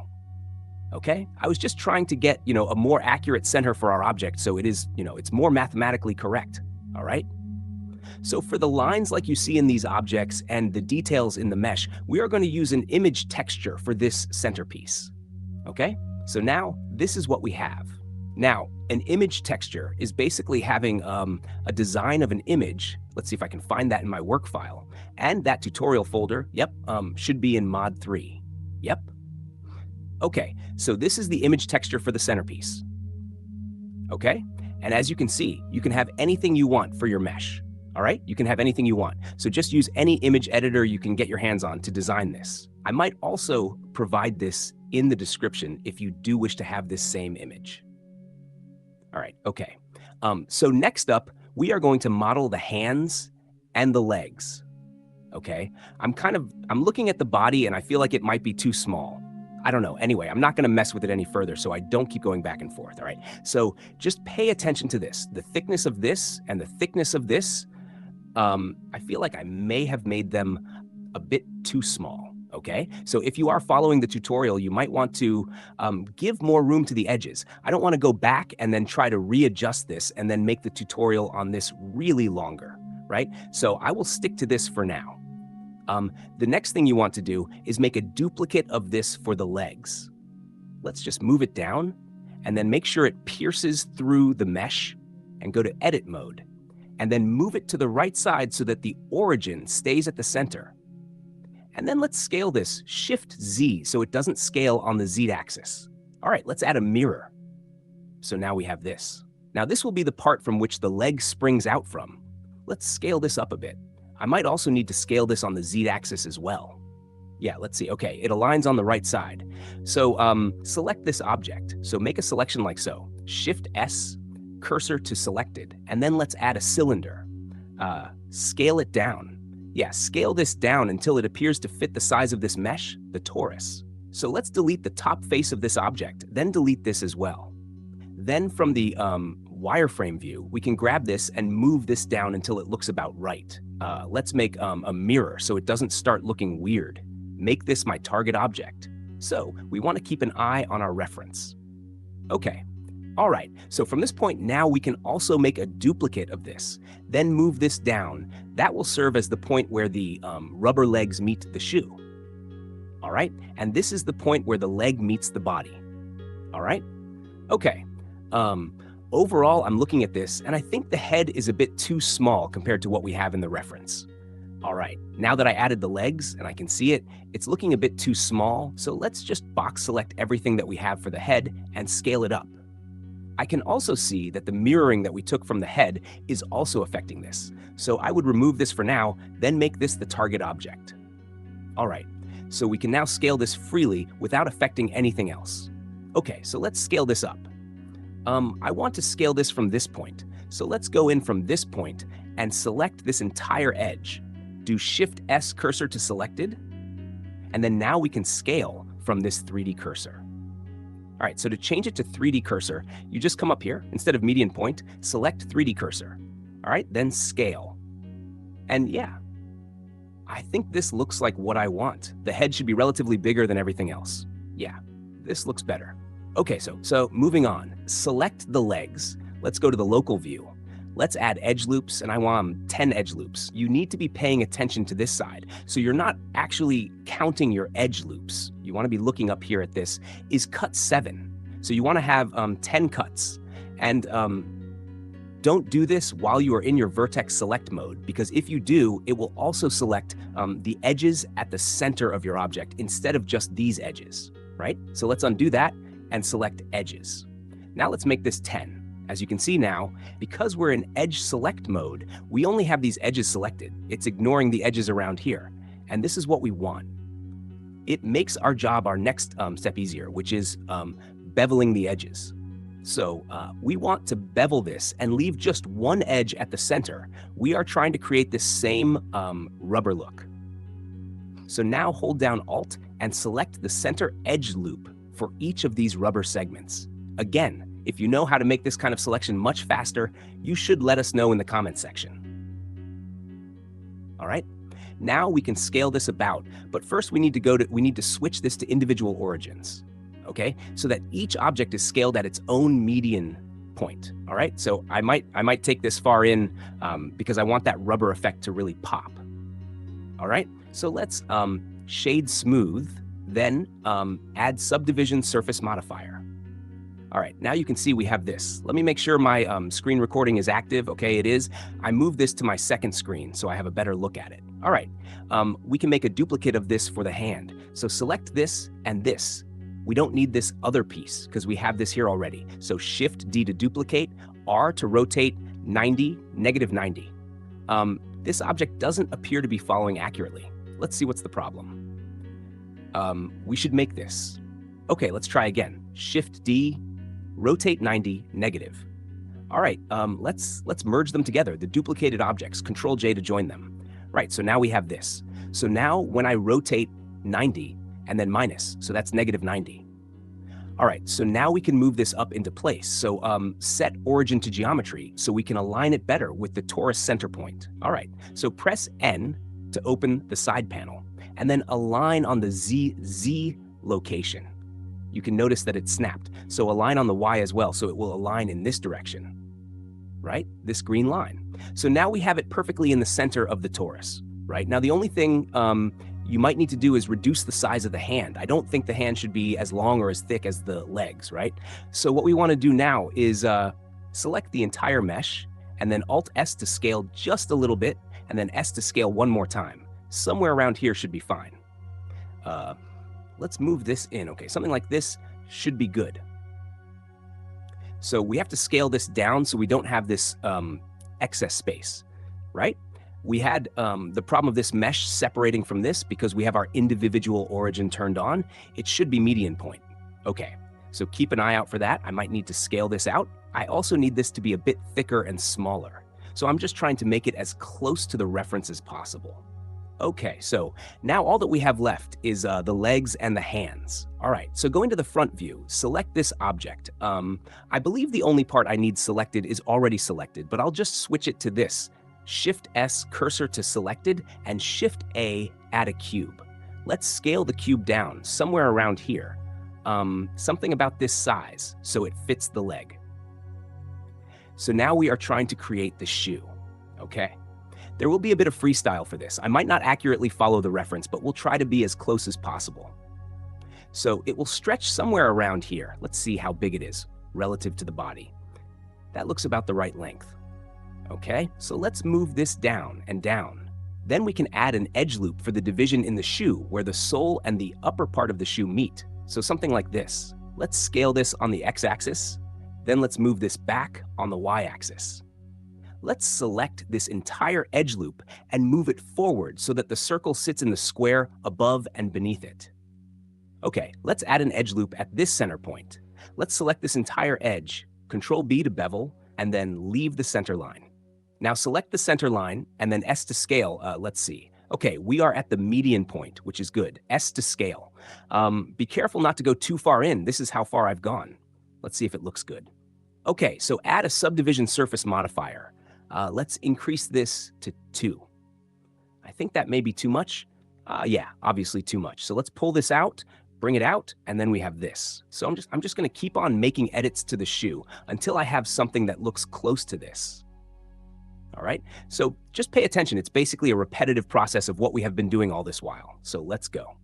Okay, I was just trying to get, a more accurate center for our object so it is, it's more mathematically correct, all right? So for the lines like you see in these objects and the details in the mesh, we are going to use an image texture for this centerpiece, okay? So now this is what we have. Now, an image texture is basically having a design of an image. Let's see if I can find that in my work file. And that tutorial folder, should be in Mod 3. Yep. Okay, so this is the image texture for the centerpiece. Okay, and as you can see, you can have anything you want for your mesh. All right, you can have anything you want. So just use any image editor you can get your hands on to design this. I might also provide this in the description if you do wish to have this same image. All right, okay. So next up, we are going to model the hands and the legs. Okay, I'm looking at the body and I feel like it might be too small. I don't know. Anyway, I'm not going to mess with it any further, so I don't keep going back and forth, all right? So just pay attention to this. The thickness of this and the thickness of this, I feel like I may have made them a bit too small, okay? So if you are following the tutorial, you might want to give more room to the edges. I don't want to go back and then try to readjust this and then make the tutorial on this really longer, right? So I will stick to this for now. The next thing you want to do is make a duplicate of this for the legs. Let's just move it down and then make sure it pierces through the mesh and go to edit mode and then move it to the right side so that the origin stays at the center. And then let's scale this Shift Z so it doesn't scale on the Z axis. All right, let's add a mirror. So now we have this. Now this will be the part from which the leg springs out from. Let's scale this up a bit. I might also need to scale this on the Z-axis as well. Yeah, let's see. Okay, it aligns on the right side. So select this object. So make a selection like so. Shift S, cursor to selected, and then let's add a cylinder. Scale it down. Yeah, scale this down until it appears to fit the size of this mesh, the torus. So let's delete the top face of this object, then delete this as well. Then from the wireframe view, we can grab this and move this down until it looks about right. Let's make a mirror so it doesn't start looking weird. Make this my target object. So we want to keep an eye on our reference. Okay, all right, so from this point now we can also make a duplicate of this, then move this down. That will serve as the point where the rubber legs meet the shoe. All right, and this is the point where the leg meets the body. All right, okay. Overall, I'm looking at this and I think the head is a bit too small compared to what we have in the reference. All right, now that I added the legs and I can see it, it's looking a bit too small, so let's just box select everything that we have for the head and scale it up. I can also see that the mirroring that we took from the head is also affecting this, so I would remove this for now, then make this the target object. All right, so we can now scale this freely without affecting anything else. Okay, so let's scale this up. I want to scale this from this point, so let's go in from this point and select this entire edge. Do Shift S cursor to selected, and then now we can scale from this 3D cursor. All right, so to change it to 3D cursor, you just come up here, instead of median point, select 3D cursor. All right, then scale. And yeah, I think this looks like what I want. The head should be relatively bigger than everything else. Yeah, this looks better. Okay, so moving on, select the legs. Let's go to the local view. Let's add edge loops, and I want 10 edge loops. You need to be paying attention to this side. So you're not actually counting your edge loops. You want to be looking up here at this, is cut 7. So you want to have 10 cuts. And don't do this while you are in your vertex select mode, because if you do, it will also select the edges at the center of your object instead of just these edges, right? So let's undo that and select edges. Now let's make this 10. As you can see now, because we're in edge select mode, we only have these edges selected. It's ignoring the edges around here. And this is what we want. It makes our job, our next step easier, which is beveling the edges. So we want to bevel this and leave just one edge at the center. We are trying to create this same rubber look. So now hold down Alt and select the center edge loop for each of these rubber segments. Again, if you know how to make this kind of selection much faster, you should let us know in the comments section. All right, now we can scale this about, but first we need to switch this to individual origins, okay? So that each object is scaled at its own median point, all right? So I might take this far in because I want that rubber effect to really pop, all right? So let's shade smooth, then add subdivision surface modifier. All right, now you can see we have this. Let me make sure my screen recording is active. Okay, it is. I moved this to my second screen so I have a better look at it. All right, we can make a duplicate of this for the hand. So select this and this. We don't need this other piece because we have this here already. So Shift D to duplicate, R to rotate 90, -90. This object doesn't appear to be following accurately. Let's see what's the problem. We should make this. Okay, let's try again. Shift D, rotate 90, negative. All right, let's merge them together, the duplicated objects, Control J to join them. Right, so now we have this. So now when I rotate 90 and then minus, so that's -90. All right, so now we can move this up into place. So set origin to geometry so we can align it better with the torus center point. All right, so press N to open the side panel and then align on the Z location. You can notice that it's snapped. So align on the Y as well, so it will align in this direction, right? This green line. So now we have it perfectly in the center of the torus, right? Now the only thing you might need to do is reduce the size of the hand. I don't think the hand should be as long or as thick as the legs, right? So what we want to do now is select the entire mesh and then Alt-S to scale just a little bit and then S to scale one more time. Somewhere around here should be fine. Let's move this in. Okay, something like this should be good. So we have to scale this down so we don't have this excess space, right? We had the problem of this mesh separating from this because we have our individual origin turned on. It should be median point. Okay, so keep an eye out for that. I might need to scale this out. I also need this to be a bit thicker and smaller. So I'm just trying to make it as close to the reference as possible. Okay, so now all that we have left is the legs and the hands. All right, so going to the front view, select this object. I believe the only part I need selected is already selected, but I'll just switch it to this. Shift-S cursor to selected, and Shift-A add a cube. Let's scale the cube down, somewhere around here. Something about this size, so it fits the leg. So now we are trying to create the shoe, okay? There will be a bit of freestyle for this. I might not accurately follow the reference, but we'll try to be as close as possible. So it will stretch somewhere around here. Let's see how big it is relative to the body. That looks about the right length. Okay, so let's move this down and down. Then we can add an edge loop for the division in the shoe where the sole and the upper part of the shoe meet. So something like this. Let's scale this on the x-axis. Then let's move this back on the y-axis. Let's select this entire edge loop and move it forward so that the circle sits in the square above and beneath it. Okay, let's add an edge loop at this center point. Let's select this entire edge, Control B to bevel, and then leave the center line. Now select the center line and then S to scale. Let's see. Okay, we are at the median point, which is good. S to scale. Be careful not to go too far in. This is how far I've gone. Let's see if it looks good. Okay, so add a subdivision surface modifier. Let's increase this to 2. I think that may be too much. Yeah, obviously too much. So let's pull this out, bring it out, and then we have this. So I'm just going to keep on making edits to the shoe until I have something that looks close to this. All right, so just pay attention. It's basically a repetitive process of what we have been doing all this while. So let's go.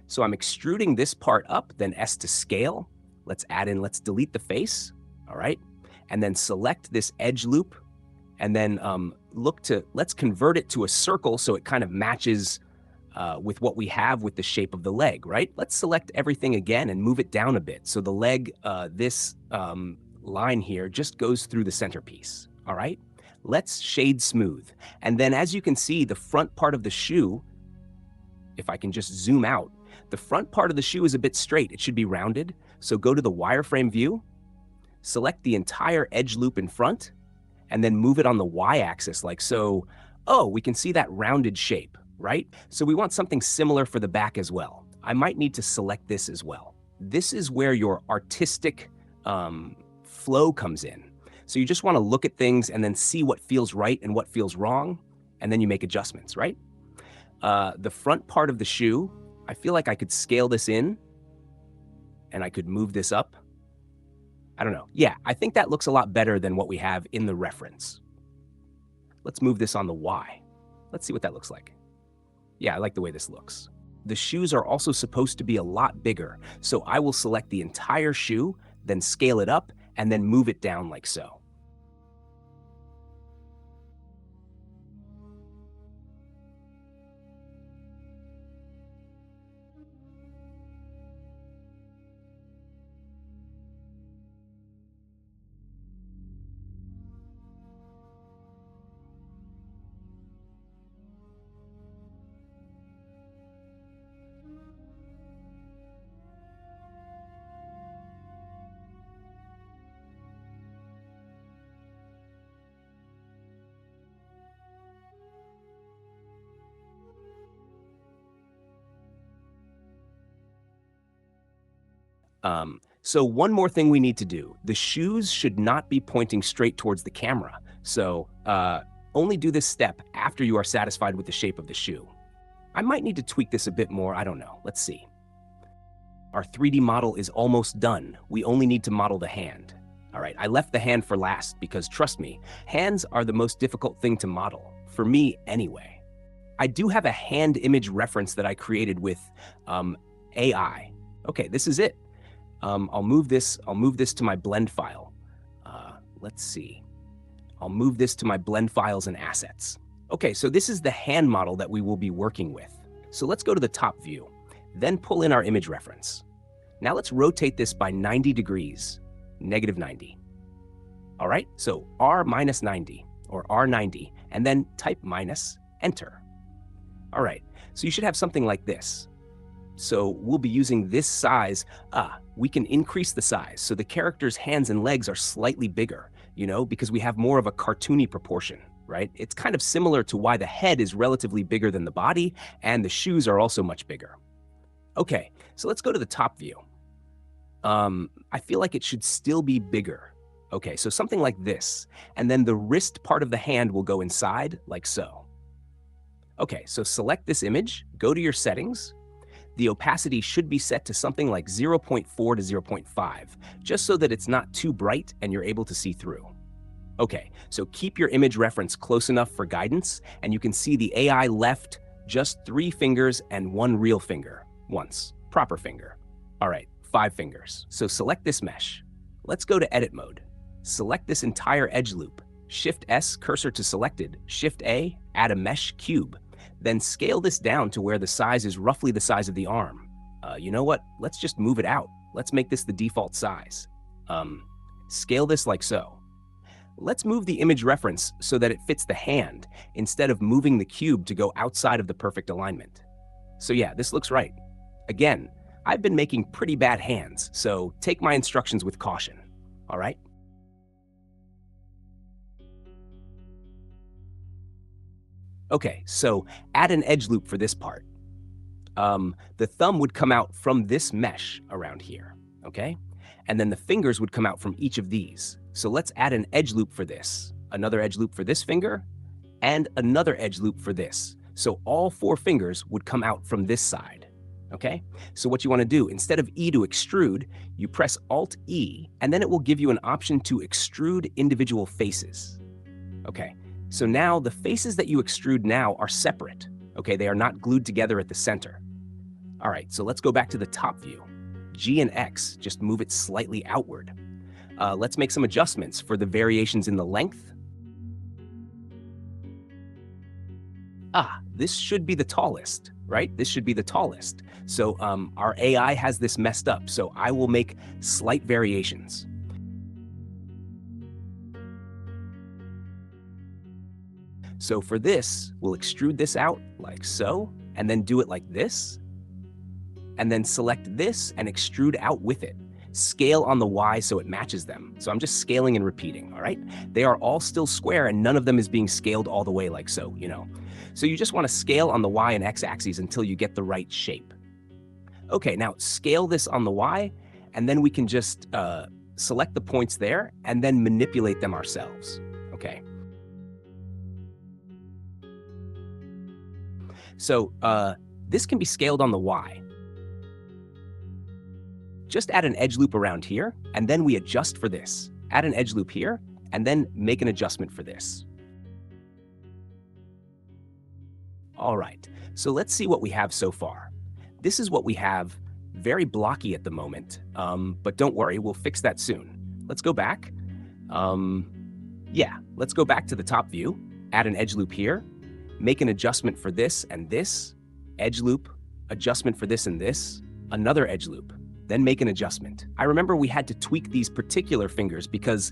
So I'm extruding this part up, then S to scale. Let's delete the face, all right? And then select this edge loop, and then let's convert it to a circle so it kind of matches with what we have with the shape of the leg, right? Let's select everything again and move it down a bit. So the leg, this line here just goes through the centerpiece, all right? Let's shade smooth. And then as you can see, the front part of the shoe, if I can just zoom out, the front part of the shoe is a bit straight. It should be rounded. So go to the wireframe view, select the entire edge loop in front, and then move it on the y-axis like so. Oh, we can see that rounded shape, right? So we want something similar for the back as well. I might need to select this as well. This is where your artistic flow comes in. So you just want to look at things and then see what feels right and what feels wrong, and then you make adjustments, right? The front part of the shoe, I feel like I could scale this in and I could move this up. I don't know. Yeah, I think that looks a lot better than what we have in the reference. Let's move this on the Y. Let's see what that looks like. Yeah, I like the way this looks. The shoes are also supposed to be a lot bigger, so I will select the entire shoe, then scale it up, and then move it down like so. So one more thing we need to do. The shoes should not be pointing straight towards the camera. So only do this step after you are satisfied with the shape of the shoe. I might need to tweak this a bit more. I don't know. Let's see. Our 3D model is almost done. We only need to model the hand. All right, I left the hand for last because trust me, hands are the most difficult thing to model. For me, anyway. I do have a hand image reference that I created with AI. Okay, this is it. I'll move this to my blend file. Let's see. I'll move this to my blend files and assets. Okay, so this is the hand model that we will be working with. So let's go to the top view, then pull in our image reference. Now let's rotate this by 90 degrees, negative 90. All right, so R minus 90, or R90, and then type minus, enter. All right, so you should have something like this. So we'll be using this size. We can increase the size, so the character's hands and legs are slightly bigger, because we have more of a cartoony proportion, right? It's kind of similar to why the head is relatively bigger than the body, and the shoes are also much bigger. Okay, so let's go to the top view. I feel like it should still be bigger. Okay, so something like this, and then the wrist part of the hand will go inside, like so. Okay, so select this image, go to your settings. The opacity should be set to something like 0.4 to 0.5, just so that it's not too bright and you're able to see through. Okay, so keep your image reference close enough for guidance, and you can see the AI left just 3 fingers and 1 real finger, once, proper finger. All right, 5 fingers. So select this mesh. Let's go to edit mode. Select this entire edge loop. Shift S, cursor to selected. Shift A, add a mesh cube. Then scale this down to where the size is roughly the size of the arm. You know what? Let's just move it out. Let's make this the default size. Scale this like so. Let's move the image reference so that it fits the hand instead of moving the cube to go outside of the perfect alignment. So yeah, this looks right. Again, I've been making pretty bad hands, so take my instructions with caution, all right? Okay, so add an edge loop for this part. The thumb would come out from this mesh around here, okay? And then the fingers would come out from each of these. So let's add an edge loop for this, another edge loop for this finger, and another edge loop for this. So all 4 fingers would come out from this side, okay? So what you want to do, instead of E to extrude, you press Alt-E, and then it will give you an option to extrude individual faces. Okay, so now the faces that you extrude now are separate, okay? They are not glued together at the center. All right, so let's go back to the top view. G and X, just move it slightly outward. Let's make some adjustments for the variations in the length. This should be the tallest, right? This should be the tallest. So our AI has this messed up, so I will make slight variations. So for this, we'll extrude this out like so, and then do it like this, and then select this and extrude out with it. Scale on the Y so it matches them. So I'm just scaling and repeating, all right? They are all still square and none of them is being scaled all the way like so, So you just want to scale on the Y and X axes until you get the right shape. Okay, now scale this on the Y, and then we can just select the points there and then manipulate them ourselves, okay? So this can be scaled on the Y. Just add an edge loop around here, and then we adjust for this. Add an edge loop here, and then make an adjustment for this. All right, so let's see what we have so far. This is what we have, very blocky at the moment, but don't worry, we'll fix that soon. Let's go back. Let's go back to the top view, add an edge loop here, make an adjustment for this and this, edge loop, adjustment for this and this, another edge loop, then make an adjustment. I remember we had to tweak these particular fingers because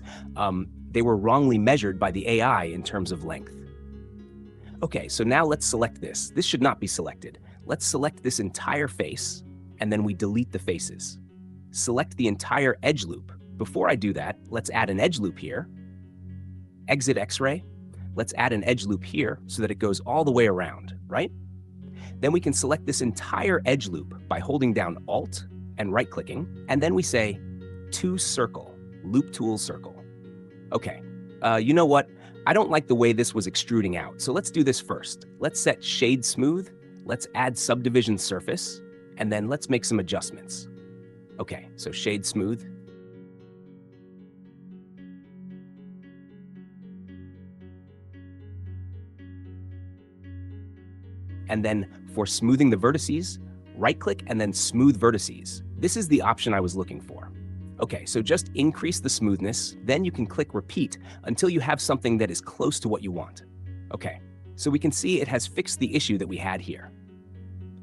they were wrongly measured by the AI in terms of length. Okay, so now let's select this. This should not be selected. Let's select this entire face, and then we delete the faces. Select the entire edge loop. Before I do that, let's add an edge loop here. Exit X-ray. Let's add an edge loop here so that it goes all the way around, right? Then we can select this entire edge loop by holding down Alt and right-clicking, and then we say to circle, loop tool circle. Okay, you know what? I don't like the way this was extruding out, so let's do this first. Let's set shade smooth, let's add subdivision surface, and then let's make some adjustments. Okay, so shade smooth. And then for smoothing the vertices, right-click and then smooth vertices. This is the option I was looking for. Okay, so just increase the smoothness, then you can click repeat until you have something that is close to what you want. Okay, so we can see it has fixed the issue that we had here.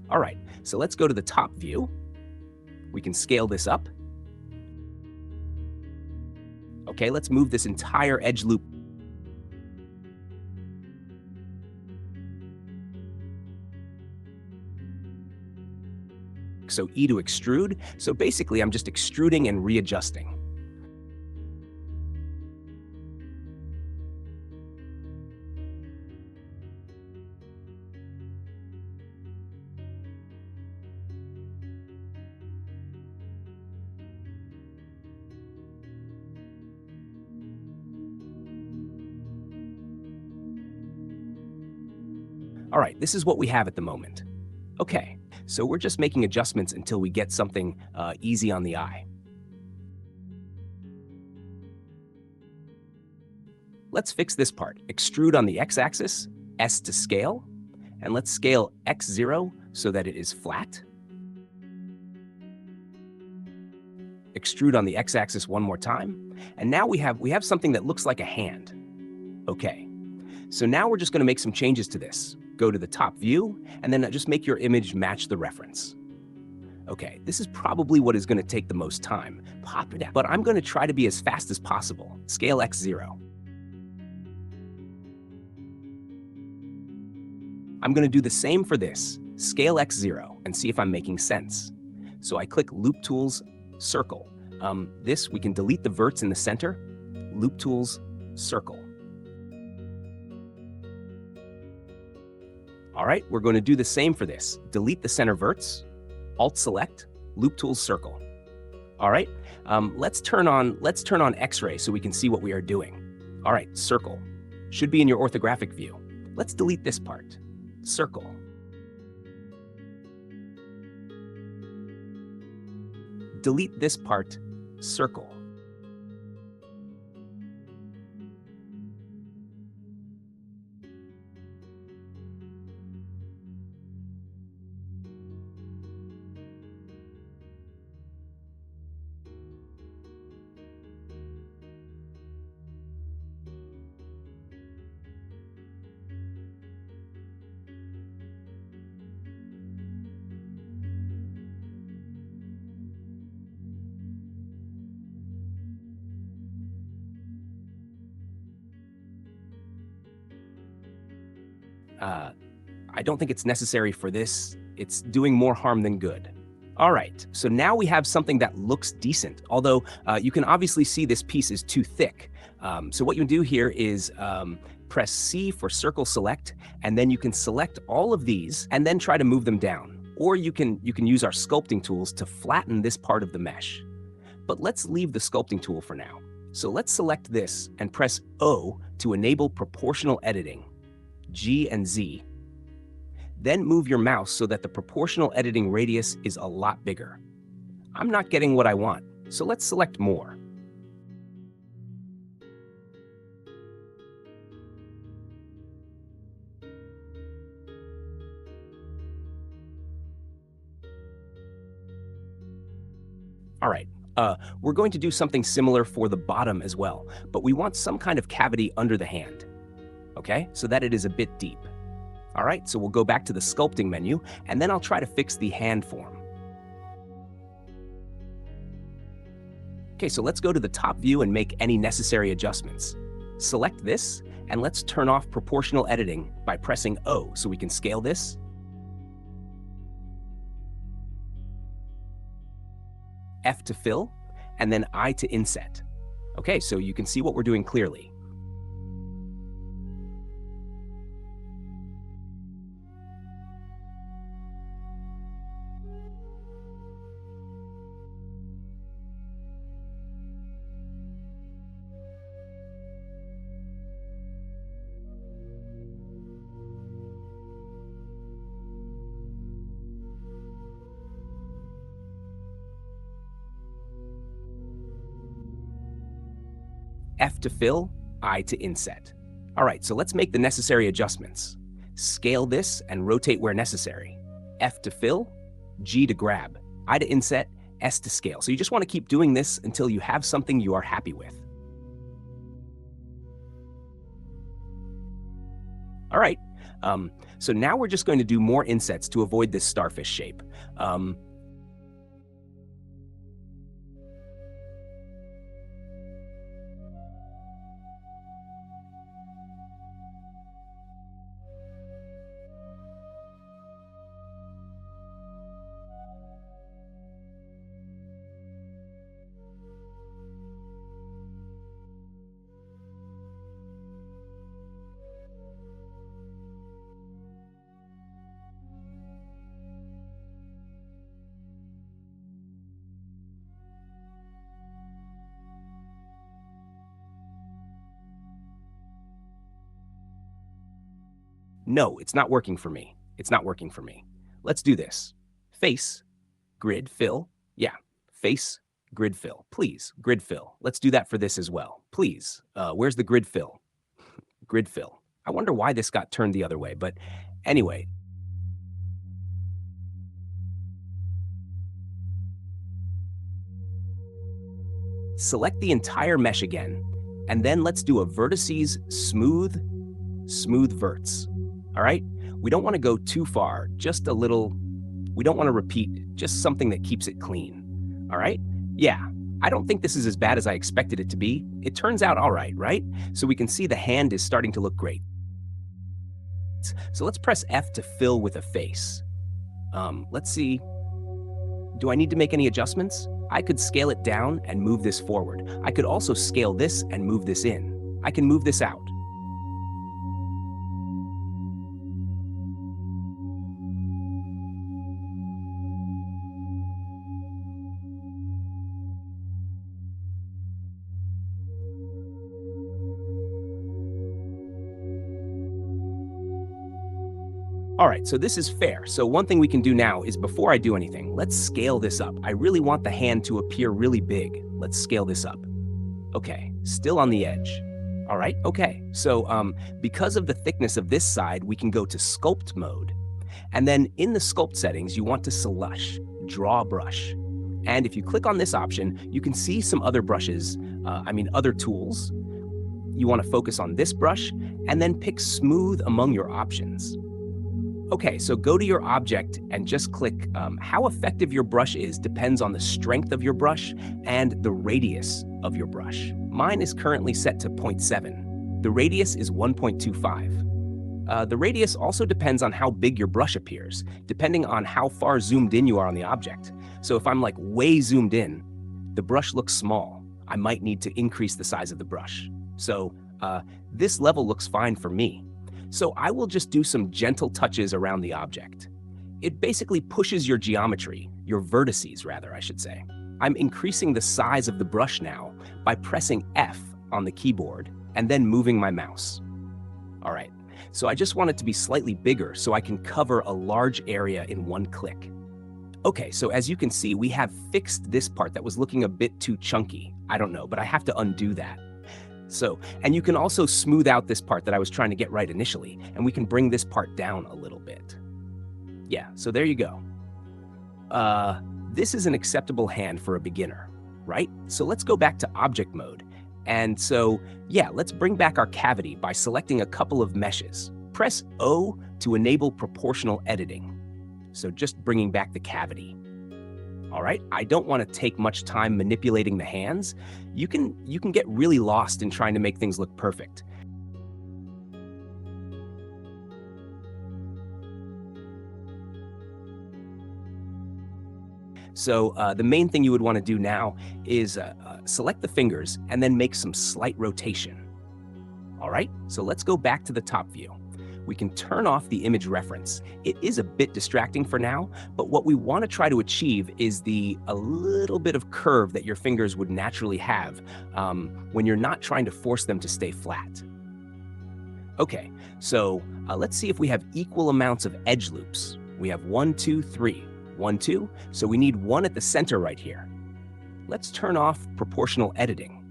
All right, so let's go to the top view. We can scale this up. Okay, let's move this entire edge loop. So E to extrude. So basically, I'm just extruding and readjusting. All right, this is what we have at the moment. Okay, so we're just making adjustments until we get something easy on the eye. Let's fix this part. Extrude on the x-axis, S to scale, and let's scale x0 so that it is flat. Extrude on the x-axis one more time, and now we have something that looks like a hand. Okay, so now we're just going to make some changes to this. Go to the top view, and then just make your image match the reference. Okay, this is probably what is going to take the most time. Pop it out, but I'm going to try to be as fast as possible. Scale x0. I'm going to do the same for this. Scale x0 and see if I'm making sense. So I click Loop Tools, Circle. We can delete the verts in the center. Loop Tools, Circle. All right, we're going to do the same for this. Delete the center verts, Alt-Select, Loop Tools, Circle. All right, let's turn on X-ray so we can see what we are doing. All right, Circle. Should be in your orthographic view. Let's delete this part. Circle. Delete this part. Circle. I don't think it's necessary for this. It's doing more harm than good. All right, so now we have something that looks decent, although you can obviously see this piece is too thick. So what you do here is press C for circle select, and then you can select all of these and then try to move them down. Or you can use our sculpting tools to flatten this part of the mesh. But let's leave the sculpting tool for now. So let's select this and press O to enable proportional editing. G and Z. Then move your mouse so that the proportional editing radius is a lot bigger. I'm not getting what I want, so let's select more. All right, we're going to do something similar for the bottom as well, but we want some kind of cavity under the hand. Okay, so that it is a bit deep. All right, so we'll go back to the sculpting menu, and then I'll try to fix the hand form. Okay, so let's go to the top view and make any necessary adjustments. Select this, and let's turn off proportional editing by pressing O so we can scale this. F to fill, and then I to inset. Okay, so you can see what we're doing clearly. F to fill, I to inset. All right, so let's make the necessary adjustments. Scale this and rotate where necessary. F to fill, G to grab, I to inset, S to scale. So you just want to keep doing this until you have something you are happy with. All right, so now we're just going to do more insets to avoid this starfish shape. No, it's not working for me. It's not working for me. Let's do this. Face, grid, fill. Yeah, face, grid fill. Please, grid fill. Let's do that for this as well. Please, where's the grid fill? Grid fill. I wonder why this got turned the other way, but anyway. Select the entire mesh again, and then let's do a vertices smooth verts. All right? We don't want to go too far, just a little. We don't want to repeat, just something that keeps it clean. All right? Yeah, I don't think this is as bad as I expected it to be. It turns out all right, right? So we can see the hand is starting to look great. So let's press F to fill with a face. Let's see. Do I need to make any adjustments? I could scale it down and move this forward. I could also scale this and move this in. I can move this out. All right, so this is fair. So one thing we can do now is before I do anything, let's scale this up. I really want the hand to appear really big. Let's scale this up. Okay, still on the edge. All right, okay. So because of the thickness of this side, we can go to sculpt mode. And then in the sculpt settings, you want to slush, draw brush. And if you click on this option, you can see some other brushes, other tools. You want to focus on this brush and then pick smooth among your options. Okay, so go to your object and just click how effective your brush is depends on the strength of your brush and the radius of your brush. Mine is currently set to 0.7. The radius is 1.25. The radius also depends on how big your brush appears, depending on how far zoomed in you are on the object. So if I'm like way zoomed in, the brush looks small. I might need to increase the size of the brush. So this level looks fine for me. So I will just do some gentle touches around the object. It basically pushes your geometry, your vertices rather, I should say. I'm increasing the size of the brush now by pressing F on the keyboard and then moving my mouse. All right, so I just want it to be slightly bigger so I can cover a large area in one click. Okay, so as you can see, we have fixed this part that was looking a bit too chunky. I don't know, but I have to undo that. So, and you can also smooth out this part that I was trying to get right initially, and we can bring this part down a little bit. Yeah, so there you go. This is an acceptable hand for a beginner, right? So let's go back to object mode. And so, yeah, let's bring back our cavity by selecting a couple of meshes. Press O to enable proportional editing. So just bringing back the cavity. All right, I don't want to take much time manipulating the hands. You can get really lost in trying to make things look perfect. So the main thing you would want to do now is select the fingers and then make some slight rotation. All right, so let's go back to the top view. We can turn off the image reference. It is a bit distracting for now, but what we want to try to achieve is a little bit of curve that your fingers would naturally have when you're not trying to force them to stay flat. Okay, so let's see if we have equal amounts of edge loops. We have 1, 2, 3. 1, 2, so we need one at the center right here. Let's turn off proportional editing.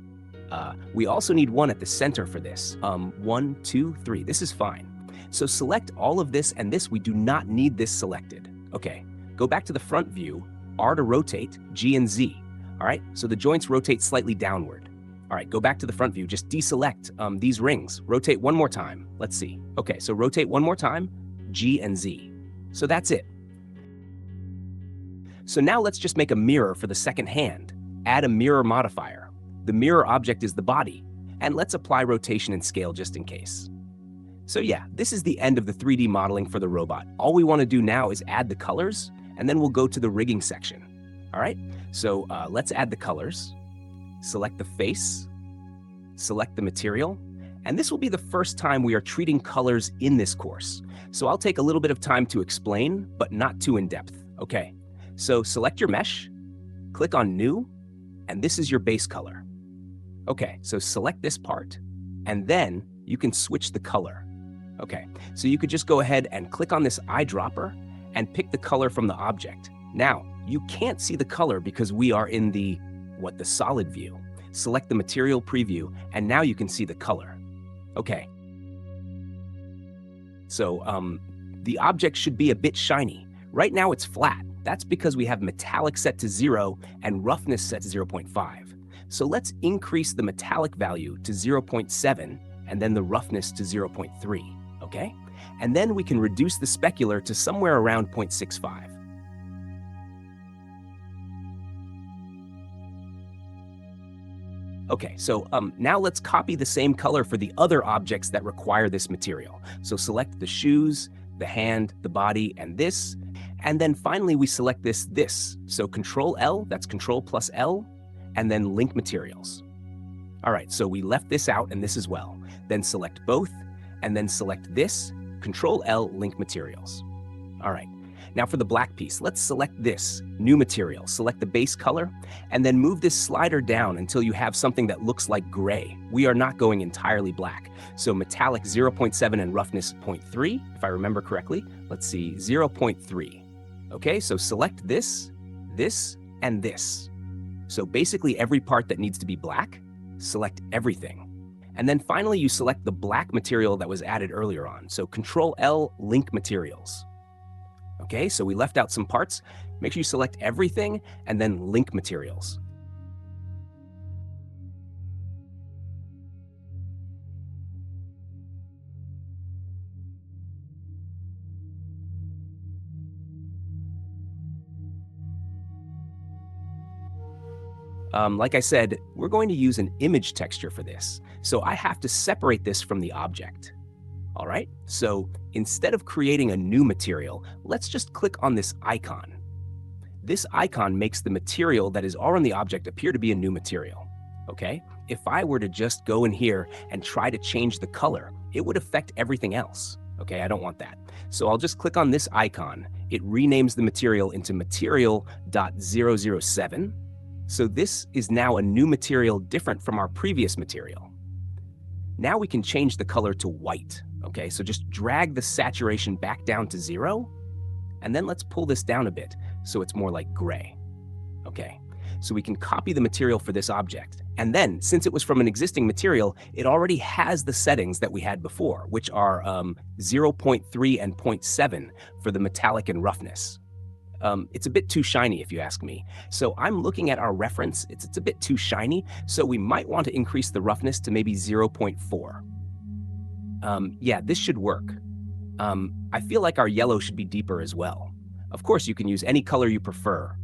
We also need one at the center for this. 1, 2, 3, this is fine. So select all of this and this, we do not need this selected. Okay, go back to the front view, R to rotate, G and Z. All right, so the joints rotate slightly downward. All right, go back to the front view, just deselect these rings. Rotate one more time, let's see. Okay, so rotate one more time, G and Z. So that's it. So now let's just make a mirror for the second hand. Add a mirror modifier. The mirror object is the body, and let's apply rotation and scale just in case. So yeah, this is the end of the 3D modeling for the robot. All we want to do now is add the colors, and then we'll go to the rigging section. All right, so let's add the colors. Select the face, select the material, and this will be the first time we are treating colors in this course. So I'll take a little bit of time to explain, but not too in-depth. Okay, so select your mesh, click on New, and this is your base color. Okay, so select this part, and then you can switch the color. Okay, so you could just go ahead and click on this eyedropper and pick the color from the object. Now, you can't see the color because we are in the solid view. Select the material preview, and now you can see the color. Okay. So the object should be a bit shiny. Right now it's flat. That's because we have metallic set to 0 and roughness set to 0.5. So let's increase the metallic value to 0.7 and then the roughness to 0.3, okay? And then we can reduce the specular to somewhere around 0.65. Okay, so now let's copy the same color for the other objects that require this material. So select the shoes, the hand, the body, and this. And then finally, we select this. So Control L, that's Control plus L, and then link materials. All right, so we left this out and this as well. Then select both, and then select this, Control L, link materials. All right. Now for the black piece, let's select this, new material, select the base color, and then move this slider down until you have something that looks like gray. We are not going entirely black. So metallic 0.7 and roughness 0.3, if I remember correctly. Let's see, 0.3. Okay, so select this, and this. So basically every part that needs to be black, select everything. And then finally you select the black material that was added earlier on. So Control L, link materials. Okay, so we left out some parts. Make sure you select everything and then link materials. Like I said, we're going to use an image texture for this. So I have to separate this from the object. All right, so instead of creating a new material, let's just click on this icon. This icon makes the material that is already on the object appear to be a new material, okay? If I were to just go in here and try to change the color, it would affect everything else, okay? I don't want that. So I'll just click on this icon. It renames the material into material.007. So this is now a new material different from our previous material. Now we can change the color to white. Okay, so just drag the saturation back down to 0, and then let's pull this down a bit so it's more like gray. Okay, so we can copy the material for this object. And then, since it was from an existing material, it already has the settings that we had before, which are 0.3 and 0.7 for the metallic and roughness. It's a bit too shiny if you ask me. So I'm looking at our reference, it's a bit too shiny, so we might want to increase the roughness to maybe 0.4. Yeah, this should work. I feel like our yellow should be deeper as well. Of course, you can use any color you prefer.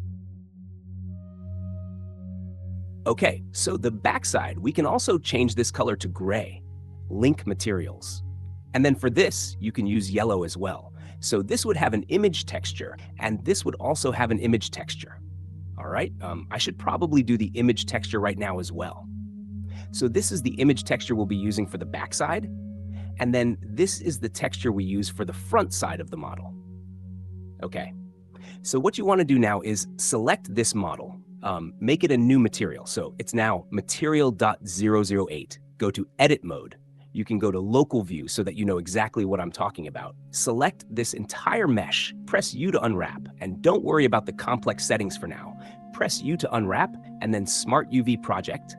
Okay, so the backside, we can also change this color to gray, link materials. And then for this, you can use yellow as well. So this would have an image texture, and this would also have an image texture. All right, I should probably do the image texture right now as well. So this is the image texture we'll be using for the backside. And then this is the texture we use for the front side of the model. Okay, so what you want to do now is select this model, make it a new material. So it's now material.008. Go to edit mode. You can go to local view so that you know exactly what I'm talking about. Select this entire mesh, press U to unwrap, and don't worry about the complex settings for now. Press U to unwrap and then Smart UV Project,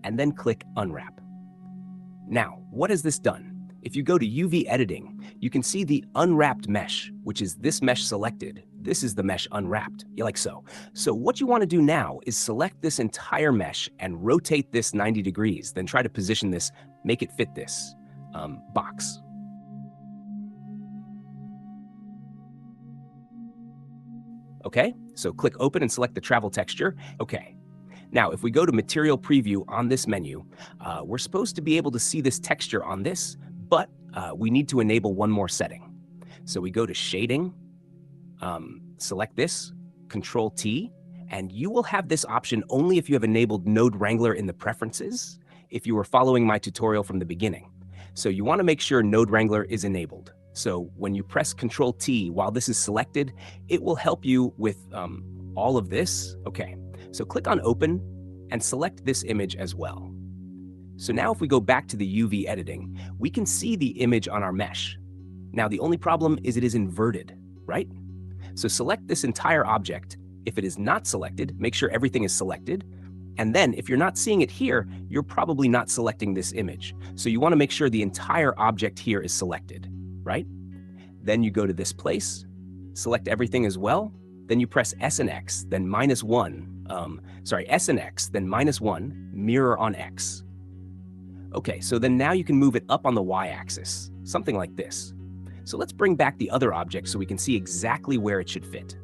and then click unwrap. Now, what has this done? If you go to UV editing, you can see the unwrapped mesh, which is this mesh selected. This is the mesh unwrapped, like so. So what you want to do now is select this entire mesh and rotate this 90 degrees, then try to position this, make it fit this box. Okay, so click open and select the travel texture. Okay. Now, if we go to Material Preview on this menu, we're supposed to be able to see this texture on this, but we need to enable one more setting. So we go to Shading, select this, Control T, and you will have this option only if you have enabled Node Wrangler in the preferences, if you were following my tutorial from the beginning. So you want to make sure Node Wrangler is enabled. So when you press Control T while this is selected, it will help you with all of this. Okay. So click on Open and select this image as well. So now if we go back to the UV editing, we can see the image on our mesh. Now the only problem is it is inverted, right? So select this entire object. If it is not selected, make sure everything is selected. And then if you're not seeing it here, you're probably not selecting this image. So you want to make sure the entire object here is selected, right? Then you go to this place, select everything as well. Then you press S and X, then S and X, then -1, mirror on X. Okay, so then now you can move it up on the Y-axis, something like this. So let's bring back the other object so we can see exactly where it should fit.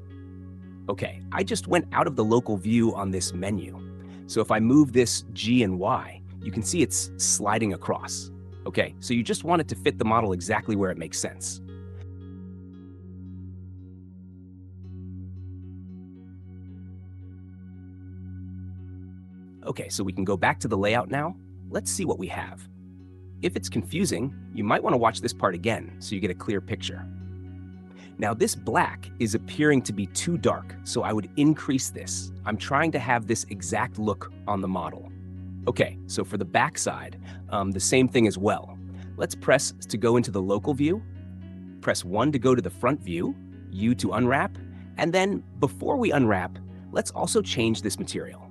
Okay, I just went out of the local view on this menu. So if I move this G and Y, you can see it's sliding across. Okay, so you just want it to fit the model exactly where it makes sense. Okay, so we can go back to the layout now. Let's see what we have. If it's confusing, you might want to watch this part again so you get a clear picture. Now this black is appearing to be too dark, so I would increase this. I'm trying to have this exact look on the model. Okay, so for the back side, the same thing as well. Let's press to go into the local view, press 1 to go to the front view, U to unwrap, and then before we unwrap, let's also change this material.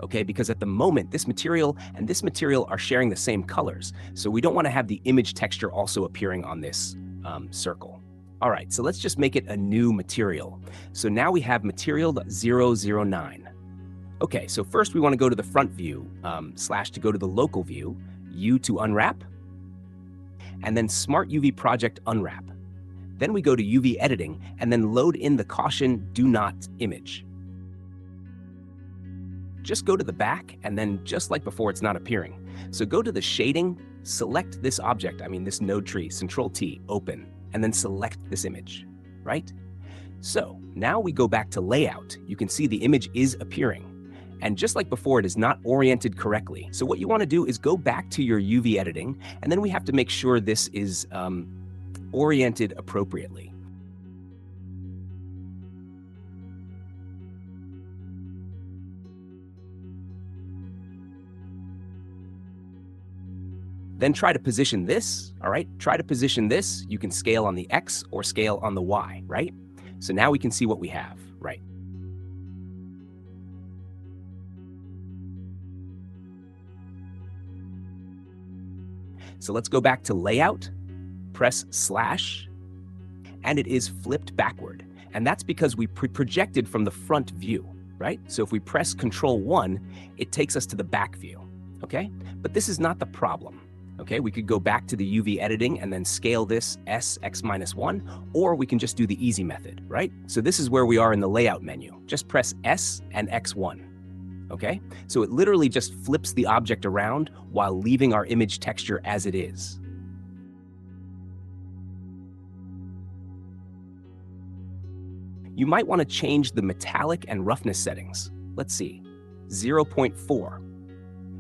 Okay, because at the moment, this material and this material are sharing the same colors, so we don't want to have the image texture also appearing on this circle. All right, so let's just make it a new material. So now we have material 009. Okay, so first we want to go to the front view, / to go to the local view, U to unwrap, and then Smart UV Project unwrap. Then we go to UV editing and then load in the caution do not image. Just go to the back, and then just like before, it's not appearing. So go to the shading, select this object, this node tree, Ctrl-T, open, and then select this image, right? So now we go back to layout. You can see the image is appearing. And just like before, it is not oriented correctly. So what you want to do is go back to your UV editing, and then we have to make sure this is oriented appropriately. Then try to position this, all right? Try to position this. You can scale on the X or scale on the Y, right? So now we can see what we have, right? So let's go back to layout, press /, and it is flipped backward. And that's because we projected from the front view, right? So if we press Ctrl-1, it takes us to the back view, okay? But this is not the problem. Okay, we could go back to the UV editing and then scale this S, X-1, or we can just do the easy method, right? So this is where we are in the layout menu. Just press S and X1, okay? So it literally just flips the object around while leaving our image texture as it is. You might want to change the metallic and roughness settings. Let's see, 0.4,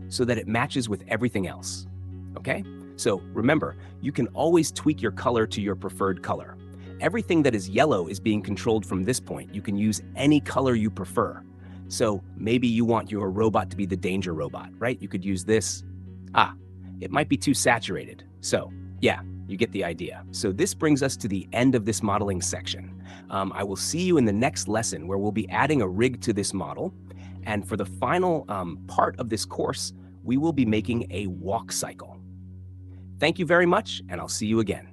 so that it matches with everything else. Okay? So remember, you can always tweak your color to your preferred color. Everything that is yellow is being controlled from this point. You can use any color you prefer. So maybe you want your robot to be the danger robot, right? You could use this. It might be too saturated. So yeah, you get the idea. So this brings us to the end of this modeling section. I will see you in the next lesson where we'll be adding a rig to this model. And for the final part of this course, we will be making a walk cycle. Thank you very much, and I'll see you again.